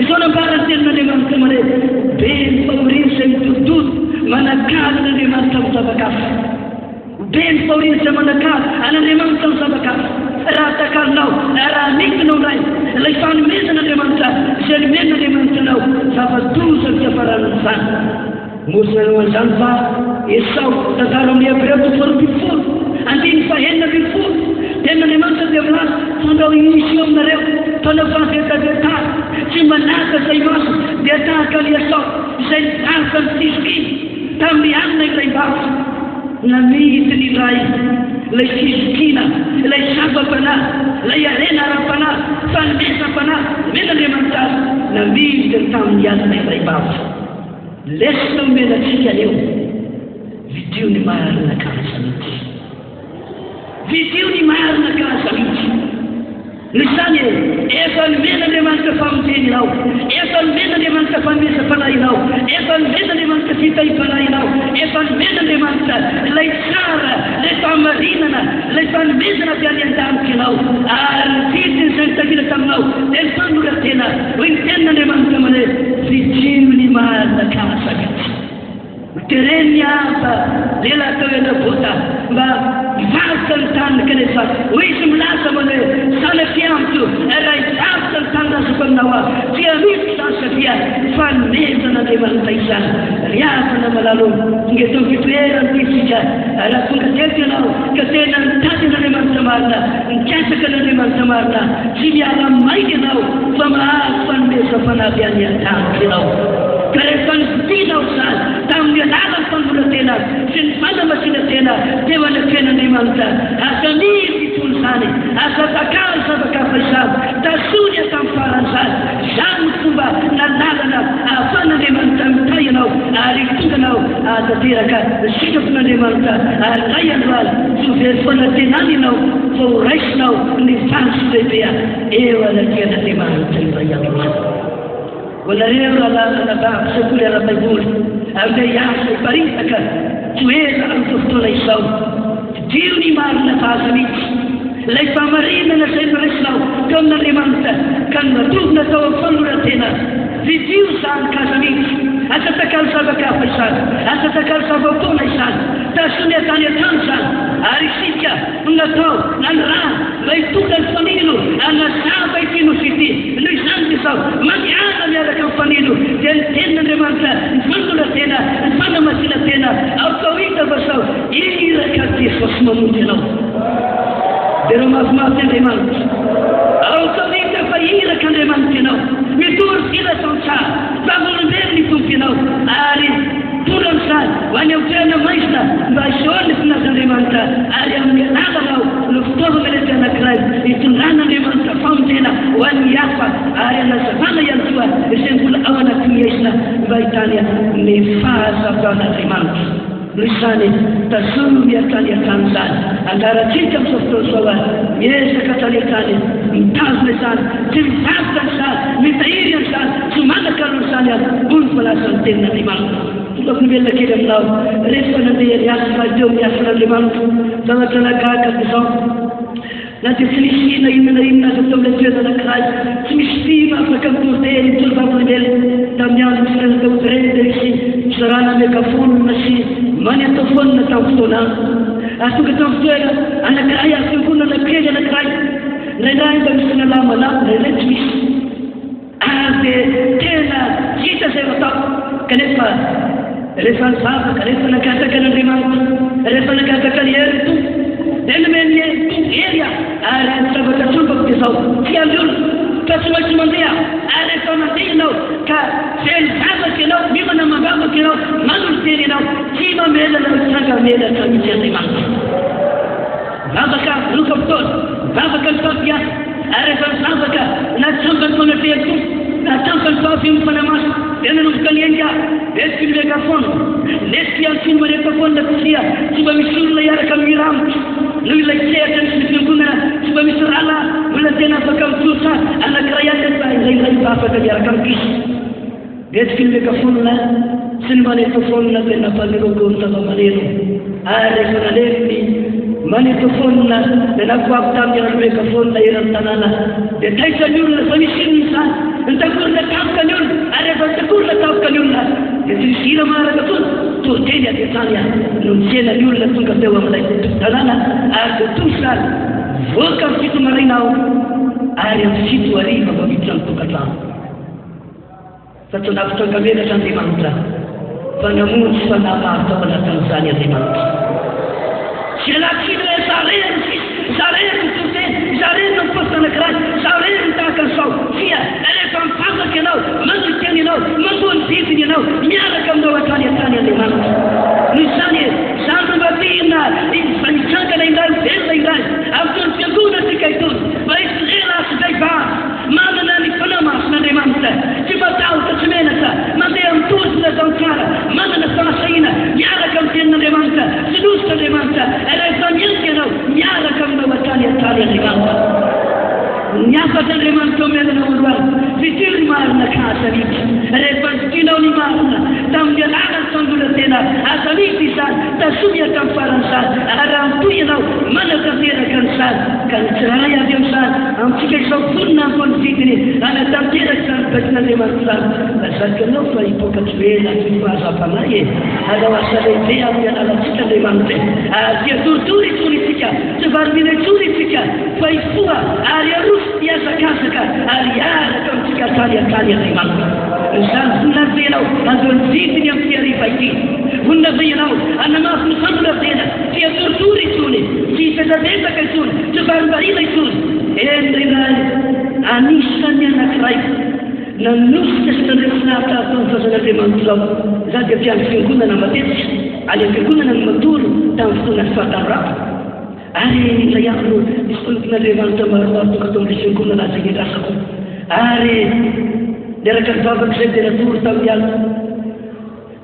izao nambarany tenin'Andriamanitra mare be ny fahoriana izay mitototo manakalo an'Andriamanitra amin'ny zava-kafa. Be ny fahoriana izay manakalo an'Andriamanitra amin'ny zava-kafa. Raha takalonao, raha mitinao ndray ilay fanomezan'Andriamanitra izay nomen'Andriamanitra anao zava-doza ny fiafaran'izany. Mosina no an'izany fa Esau tantara amin'ny Hebreo 12:20 andiny 4:20 tenin'Andriamanitra dia milaza fandao inisio aminareo fanao fahavetabetary tsy manaka izay maso dia tahaka ny Esau izay nitahaka ny fizikiny tamin'ny anina ilay mbavy. Namity ny iray ilay fizikina, ilay zava-panahy, ilay arena ara-panahy, fanomezam-panahy men'Andriamanitra azy namity tamin'ny anina ilay mbavy. Lesona omenantsika eo vidio ny marina kahasanitsy. Vidio ny marina kahasanitsy. Izany efa nomen'Andriamanitra famonjenanao, efa nomen'Andriamanitra fanomezam-panahinao, efa nomen'Andriamanitra fitahi-panahinao, efa nomen'Andriamanitra ilay tsara, ilay fahamarinana, ilay fanomezana avy any an-danitra ianao. Ary vidiny izay nitahiana taminao dia ny fanoratena hoy ny tenin'Andriamanitra mane vidio ny marina kahasanitsy. Tereny hafa lehilahy tao ena-bota mba mivarotra ny taniny kanefa hoy izy milaza mane sanafiamto raha hivarotra ny taniny azoko aminao aho dia misy izany satria fanomezan'Andriamanitra izany. Riavana malalo tonga eto fitoerany isika raha tonga teto ianao ka tena nitady an'Andriamanitra marina, nikasaka an'Andriamanitra marina, tsy miala maika ianao fa mahazo fanomezam-panahy any an-danitra ianao. Ka rehefa nividinao izany tamin'ny alalan'ny fanoratena sy ny fanamasinatena teo anaken'Andriamanitra asa midy itony izany, asa takalo zava-kafa izany, tazony atao amin'ny faran'izany. Izany ny fomba nalalana ahafahan'Andriamanitra mitahy ianao ary tonga anao tanteraka sikafon'Andriamanitra ary ray andro azy tsy ho very fanantenany ianao fa ho raisinao ny vansy lehibea eo anaken'Andriamanitra iray andro. Wanareo anababa sekoly ara-baiboly amin'ilay asa iparitaka toera amin'ny fotoana izao dio ny marina vaza mihitsy ilay famarinana izay miraisinao teo amin'Andriamanitra ka natovina tao amin'ny fanolorantena vidio izany kaza mihitsy asa takalo zava-kafa izany asa takalo zava-potoana izany tasony atany atany izany ary isika natao na ny raha mba hitondra ny fanilo anazava ity nosy ity noho izany dia zao mandiana miaraka amin'ny fanilo dia ny tenin'Andriamanitra ny fanolorantena ny fanamasinantena ao tao hita fa zao iraka Jesosy mamonjy ianao dia reo mafimafy Andriamanitra ao tao hita fa iraka Andriamanitra ianao mitory filasan-tsara vavolombelo ny tompo ianao ary tondra amin'izany ho any amin'ny toerana maizina mba isehoany finaz'Andriamanitra ary amin'ny alalanao no fitaovana lehibe anankiray hitondran'Andriamanitra famonjena ho an'ny hafa ary anazavana ihany koa izay mbola ao anaty miaisina mba hitany ny fahazavan'Andriamanitra noho izany tazono miatany atany izany angaratsika amin'izao fotoana izao miezaka tany atany mitazona izany tsy mivarotra izany mitahiry an'izany tsy manakalo izany ony falazany tenin'Andriamanitra tokony velona kely aminao rehefa nandeha niasa fa teo miasan'Andriamanitra zavatra nagahaka izao na dia tsy misy inona aza tao amin'ilay toerana anankiray tsy misy tima afaka mitordeny mitolo vavolombelo tamin'ny andro misy tao dia misy fizarana megafonina sy manatao fonina tamin'ny fotoana ary tonga tamin'ny fotoana anankiray ary fiangonana kely anankiray indraindray mba misy nalamanao indraindray tsy misy ary dia tena hita izay atao kanefa rehefa nizavaka rehefa nagataka an'Andriamanitra rehefa nagataka ny hery to dia nomeny hery ary zavatra trombako dia zao tsy aliolona fa tsy maintsy mandeha ary rehefa mandeha ianao ka velozavaka ianao mimana mangavaka ianao manoloteny ianao tsy mamelana mitsanga melatra mitsy Andriamanitra vavaka loka fotoana vavaka ny fampiasa ary rehefa nizavaka natsambany fanatehako natsambany fahaviany fanamaso dia nanomboka ny enga lesy ny megafone lesy amin'ny fino manetafona tsia tsy mba misy olona iaraka amin'ny ramotry no ilay sehatra misy fiangonana tsy mba misy rala olona tena afaka mitsotra anankiray ihany ilay mba afaka miaraka amin'ny Kristo dia tsy fino megafone sy ny manetafona dia nampanerogony zava-maneno ary rehefa nalemy manetafona dia nakoavy tamin'ny andro megafone eran'ny tanàna dia taitra ny olona fa misy inona izany nitakorona tapoka ny olona ary rehefa nitakorona tapoka ny olona dia tsy misy hira maharaka tony tordeny atetany no nitsena ny olona tonga teo amin'ilay tanàna ary dia tosany voaka amin'ny fito marainao ary amin'ny fito hariva mba miditra amin'ny tokantrano fa tsy navitranga-melatra Andriamanitra fa namonjy fa namaro tao anatin'izany Andriamanitra sy latsino hoe zareny tordeny zareny ny posta anankiray zareny tahaka an'izao fia rehefa mifantaka ianao manoloteny ianao mambony viviny ianao miaraka aminao atany Andriamanitra noho izany zany no matina mitsangana indray velona indray amin'ny fiangonana tsika itony fa isy lehilahy sy vehivavy manana ny fanamasin'Andriamanitra tsy matahotra tsy menatra mandeha mitozona zao tsara manana fanasaina miaraka amin'ny tenin'Andriamanitra sy nosit'Andriamanitra rehefa miantsika ianao miaraka aminao atany Andriamanitra niafat'Andriamanitra omenana olo ary vitiro ny marina kasa mihitsy rehefa nitianao ny marina tamin'ny alalany fangolatena aza mihitsy izany tasomiaka amin'ny faran'izany ary amitoy ianao manatanteraka n'izany ka nitsiray avy amin'izany amintsika izao vonina amin'ny fanodidiny anatanteraka izany baitin'Andriamanitra izany lazaka anao fa hipoaka tsy hoe natry ny fahazam-panahy anao asa lehibe amin'ny alalantsika Andriamanitra dia toritory itsony itsika tsy varimina itsony itsika fa hifoa ary aroso hiazakazaka ary hiaraka amintsika atany Andriamanitra izany vonina ve ianao andony vidiny amin'ny fiariva ity vonina ve ianao anamafy ny fanolorantena dia toritory itsony tsy hifetadetsaka itsony tsy varimbarina itsony endrinay anisany anankiray nanosika sy nandresinahitra ataony fazan'Andriamanitra zao za dia tiany fiangonana matetika any amin'ny fiangonana ny matoro tamin'ny fotoana ny fahatarorako ary ilay andro misy tongon'Andriamanitra maromaro tonga tao amin'ilay fiangonana azy ndrasako ary niaraka ny vavaka izay dia natoro tamin'ny alina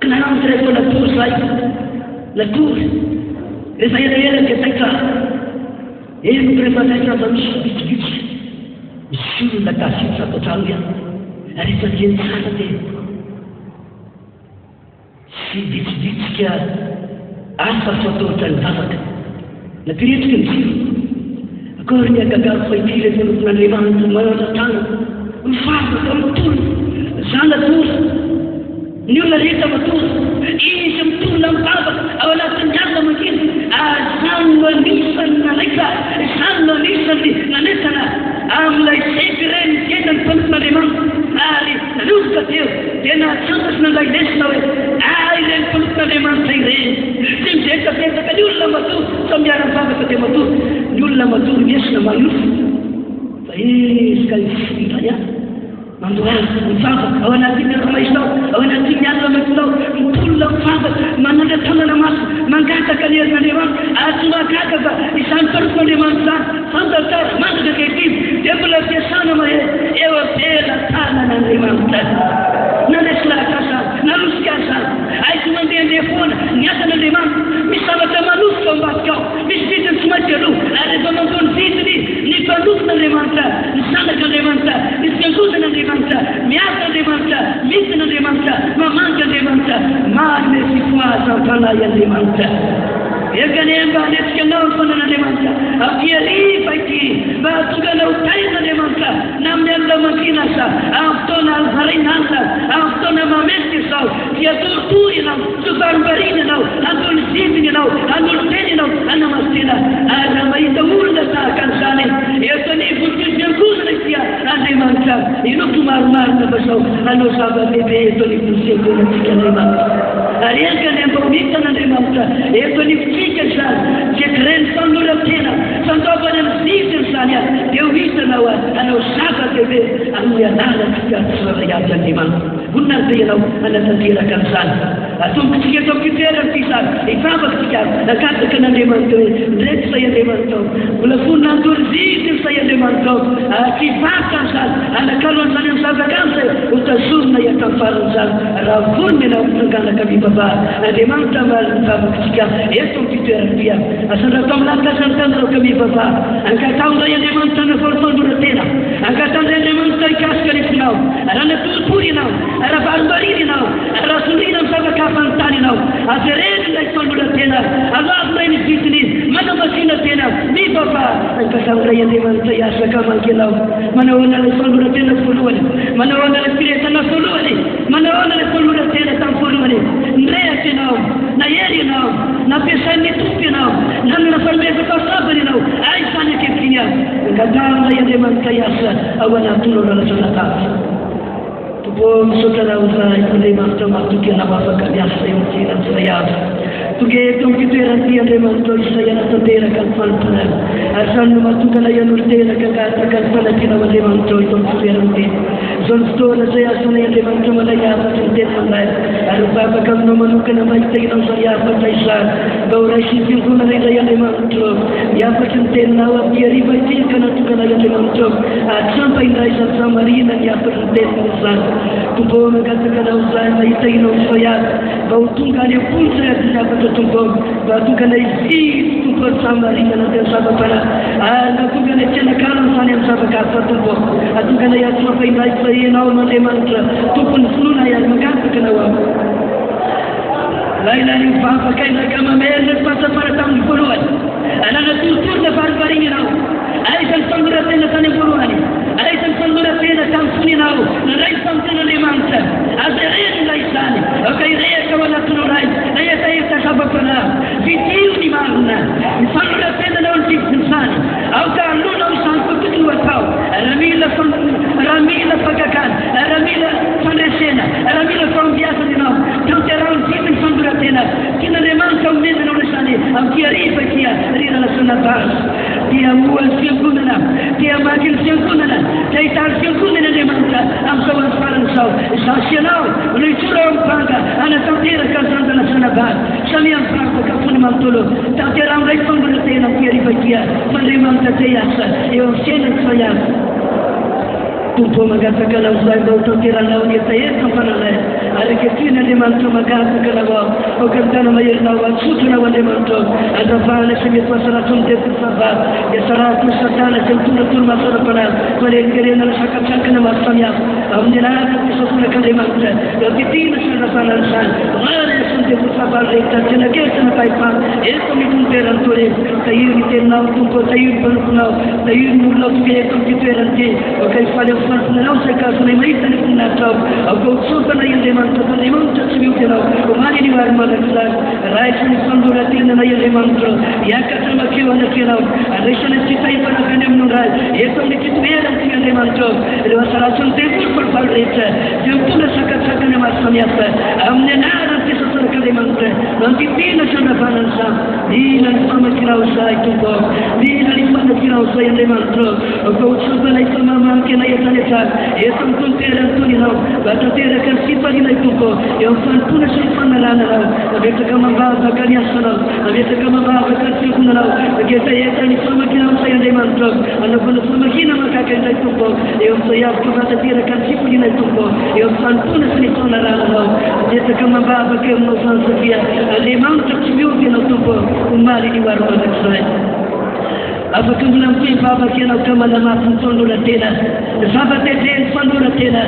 ka nanamitra rehefa natoro zay natoro rehefa elaela dia taitra eniko rehefa taitra za misy bitsibitsy misy olona tasitra atao trano iany rehefa nieny tsara dia sy ditsiditsika afa fataotra ny vavaka napiretrika ny jiro akory ny agagaro fahitira ny oloton'Andriamanitra manandratrana mivavaka mitolo zana tory ny olona rehetra matory izy mitolona mivavaka ao anatin'ny asa mankeny azany no anisany nanaika zany no anisany nanetana amin'ilay seky reny tena ny mpanoton'Andriamanitra ary nanovoka teo tena santasy nandray lesina hoe ireny mpanoton'Andriamanitra ireny sy mijetratetaka ny olona matory sa miara-mivavaka dia matory ny olona matory miesina manofo fa izy ka ifindra ihany mandoazy mivavaka ao anatin'ny aromaisinao ao anatin'ny alina makinao mitolona mivavaka manandra tanana maso mangataka ny herin'Andriamanitra ary magaka fa izany mpanoton'Andriamanitra zany fantatara mandaka kehitriny dia mbola fiasana mahe eo apela tanan'Andriamanitra nanesilahatra narosika zany aiky mandehandeha foana ny asan'Andriamanitra misy zavatra manofoka ao ambadika ao misy vitiny tsy maintsy aloha ary efa mampony vitiny ny mpanoton'Andriamanitra ny zanak'Andriamanitra ny fiangonan'Andriamanitra miasa Andriamanitra mitin'Andriamanitra mamangy Andriamanitra manome fifoazam-panahy Andriamanitra eganemba anetsika anao ny fanan'Andriamanitra ampiariva ity mba tonga anao tain'Andriamanitra na amin'ny alina mankinasa amin'ny fotoana alvarinasa amin'ny fotoana mamesika izao dia toritory ianao sovarimbarina ianao andolo ziminy ianao andolo teny ianao anamasitena ary raha mahita olona tahaka an'izany eto ny volonfiangonana dia Andriamanitra inoko maromarina fa zao anao zava-dehibe eto ny volonfiangonantsika Andriamanitra ary eganemba homitan'Andriamanitra eto ny fika zany jekreny fanoratena fandovana ny vidiny zany dia ho hitanao anao zava-dehibe amin'ny anaratsika tsiraiavy Andriamanitra vonina dia ianao anatanteraka an'izany atombotsika eto amin'ny toerana ty zany hivavatsika nakataka n'Andriamanitra hoe ndraiky say Andriamanitra mbola vonina andory vidiny say Andriamanitra tsy hivavaka an'izany anakalo an'izany amin'ny zavakan'izay ho tazomina hiatam'ny faran'izany raha vonina ianao mitsanganaka mibaba Andriamanitra mivavatsika eto amin'ny toerana asandrato amin'ny lantasany tandraoka mibaba ankataondray Andriamanitra na fandora-tena ankatandray Andriamanitra ikasika refinao raha natoripory ianao raha varimbariny ianao raha sorina amin'ny zavakafantany ianao avereny ilay fandora-tena aloavonay ny vitiny manamasina tena mibaba ankataondray Andriamanitra iasaka mankenao manahoana ilay fandora-tena voalohany manahoana ilay firetana voalohany manahoana ilay fandora-tena tamin'ny voalohany nirehatra ianao na hery ianao nampiasain'ny tompo ianao nanana fanomezaka sabany ianao ay zany akehitriny aho angataonay Andriamanitra iasa ao anatinao ralasanatavy tompo misaotra raha zay Andriamanitra matoky anao afaka miasa eo tena tsiray avy toge eto amin'ny toerany Andriamanitra isay anatanteraka ny fanotonana ary zany no mahatokana ian'olo teraka angataka ny fanantenao Andriamanitra eto amin'ny toerany teny zao ny fotoana zay asanay Andriamanitra manay afatra ny teny manay ary mivavaka aminao manokana mahitainao zay afatra izany mba ho raisy fiangonana indray Andriamanitra miafatra ny teninao amin'ny ariva ity ka natokanay Andriamanitra atsampa indray Samarina ny afatra ny teniny izany tombo mangataka anao zay mahitainao zay avy mba ho tonga any am-pony zay adiny afatra tombo mba tonganay vidy tombo Samarina na tena zava-pana na tonganay tena-kalana zany amin'ny zavakafa tombo atonganay atsampa indray fa ianao Andriamanitra tompony finoana ihany mangataka anao ao lailay mivavaka indraka mamerina ny fahatsapara tamin'ny voalohany anana torotorona varivariny ianao aisany fanoratena tany am-voalohany aisany fanoratena tamin'ny fony ianao nandray famoten'Andriamanitra azereny ilay izany aka irehaka ao anatinao ray na etaeta zava-pana vidio ny marina ny fanoratenanao ny vidiny zany aoka alonao izany fotokony atao raha mila fakakany raha mila fandresena raha mila fambiasana ianao tanterao ny vidiny fanoratena tian'Andriamanitra omenanao lesany amin'ny ariva tia rira lasana basy dia moany fiangonana dia maky ny fiangonana dia hitary fiangonana Andriamanitra amin'izao any farany zao zasy ianao no hitsora ao mipanga anatanteraka ny zany lasana basy samy amin'ny farapaka fony manontolo tanterao ndray fanoratena amin'ny ariva tia fa Andriamanitra te hiasa eo amin'ny fiainany fayavy tompo mangataka anao zay mba ho tanteranao ny etaeta mpananay ary ankehitriny Andriamanitra mangataka anao ao aokalitana maherinao atsotranao Andriamanitra andravahana sy mety mahasarato ny tetiny savary iasarato ny satana sy mitondratono mahasara-panazy fa renikirena lasakatsakana maro samihafa amin'ny anaraka fisafonak'Andriamanitra eo titina sy nirafana ny zany dia bersabar rekan jenaka sana paipa itu mitunteran tore tayu mitenau tumpo tayu berpunau tayu mulau ke komputeranti okai pada farnau sekasane mai tani punatau aku sultan yang deman sultan deman tersiu kenau kumani di war malaksan raisen sandurati na yang deman tro ya kata makiwana kenau raisen citai pada kanem nurai itu dikituera yang deman tro itu asalasun tempur perpalrecha jempuna sakat-sakat nama samiata amne nara kisah kalimanta nanti pina sana panansa di nan sama kirau sa itu ko di nan sama kirau sa yang demantro ko sultan itu mama kena ya taneta ya tungkun teran tunino batu tera kan sipa di itu ko yang santuna sipan nana tapi kama baba kan ya sana tapi kama baba kan sikuna kita ya tani sama kirau sa yang demantro ana pun sama kina maka kan itu ko yang saya pun batu tera kan sipa di itu ko yang santuna sipan nana dia kama baba kan Sofia, alemão que subiu que não tocou o mar e o aroma da história. Apa kemudian bapa kena kama na mafunzo la tena, baba tete fundu la tena,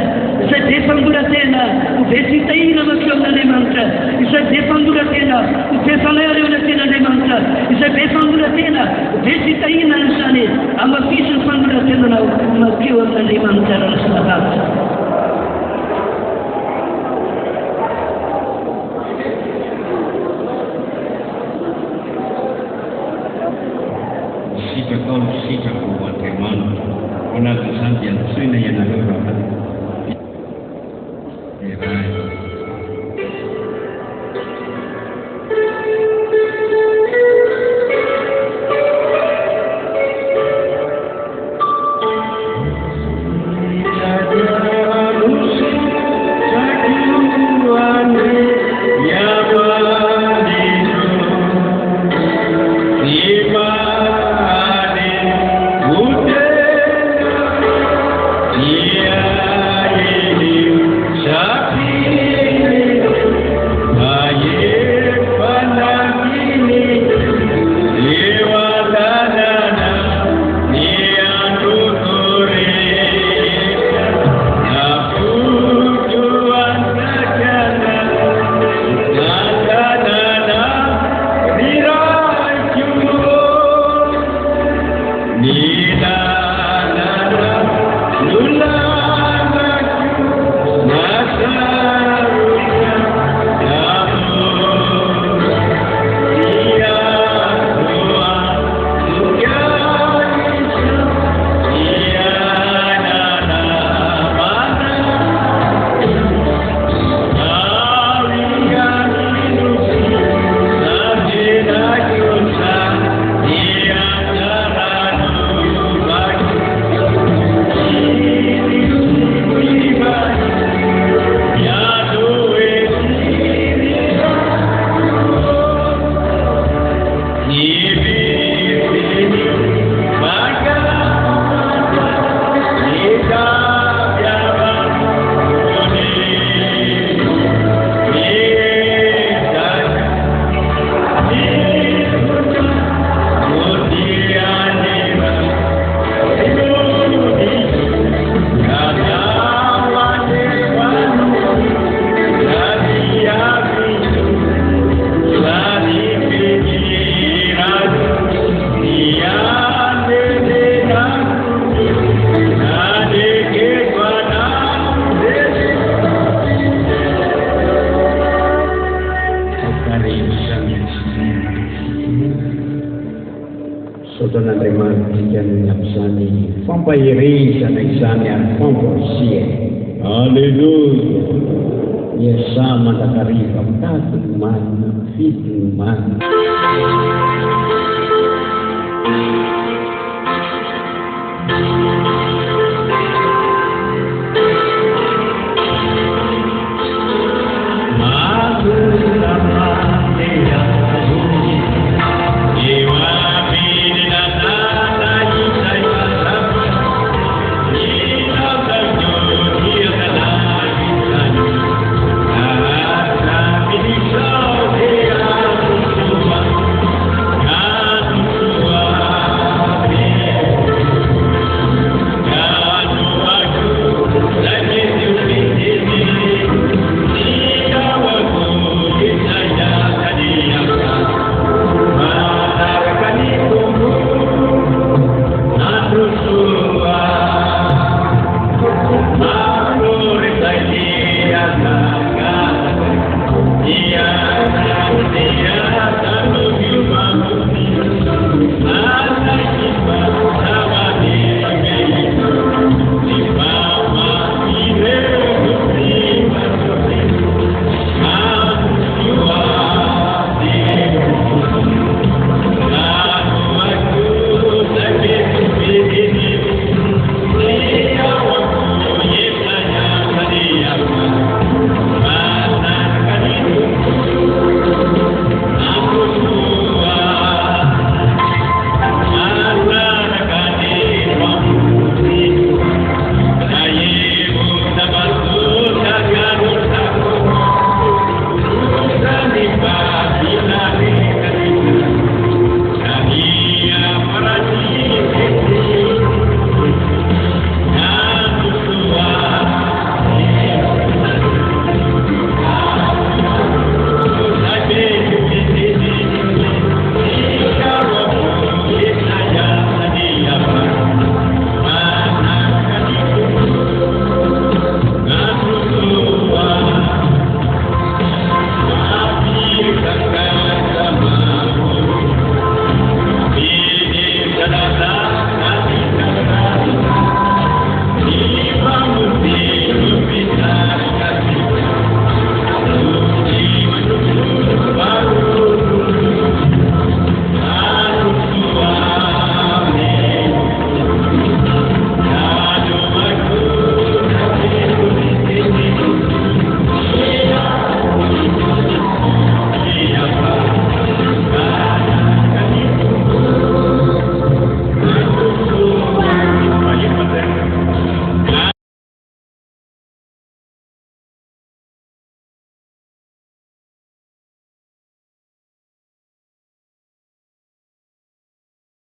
se te fundu la tena, o besi taina makiona le mantra, se te fundu la tena, o te salare la tena le mantra, se te fundu la tena, o besi taina nsane, ama fisu fundu la tena na makiona le mantra la sabat. Sika kuwa temano ona tusambia swina ya nalora Saudara terima yang menyapsani pampayiri sana isani pamporsie. Haleluya. Yesa mandakari pamtatu man fitu man.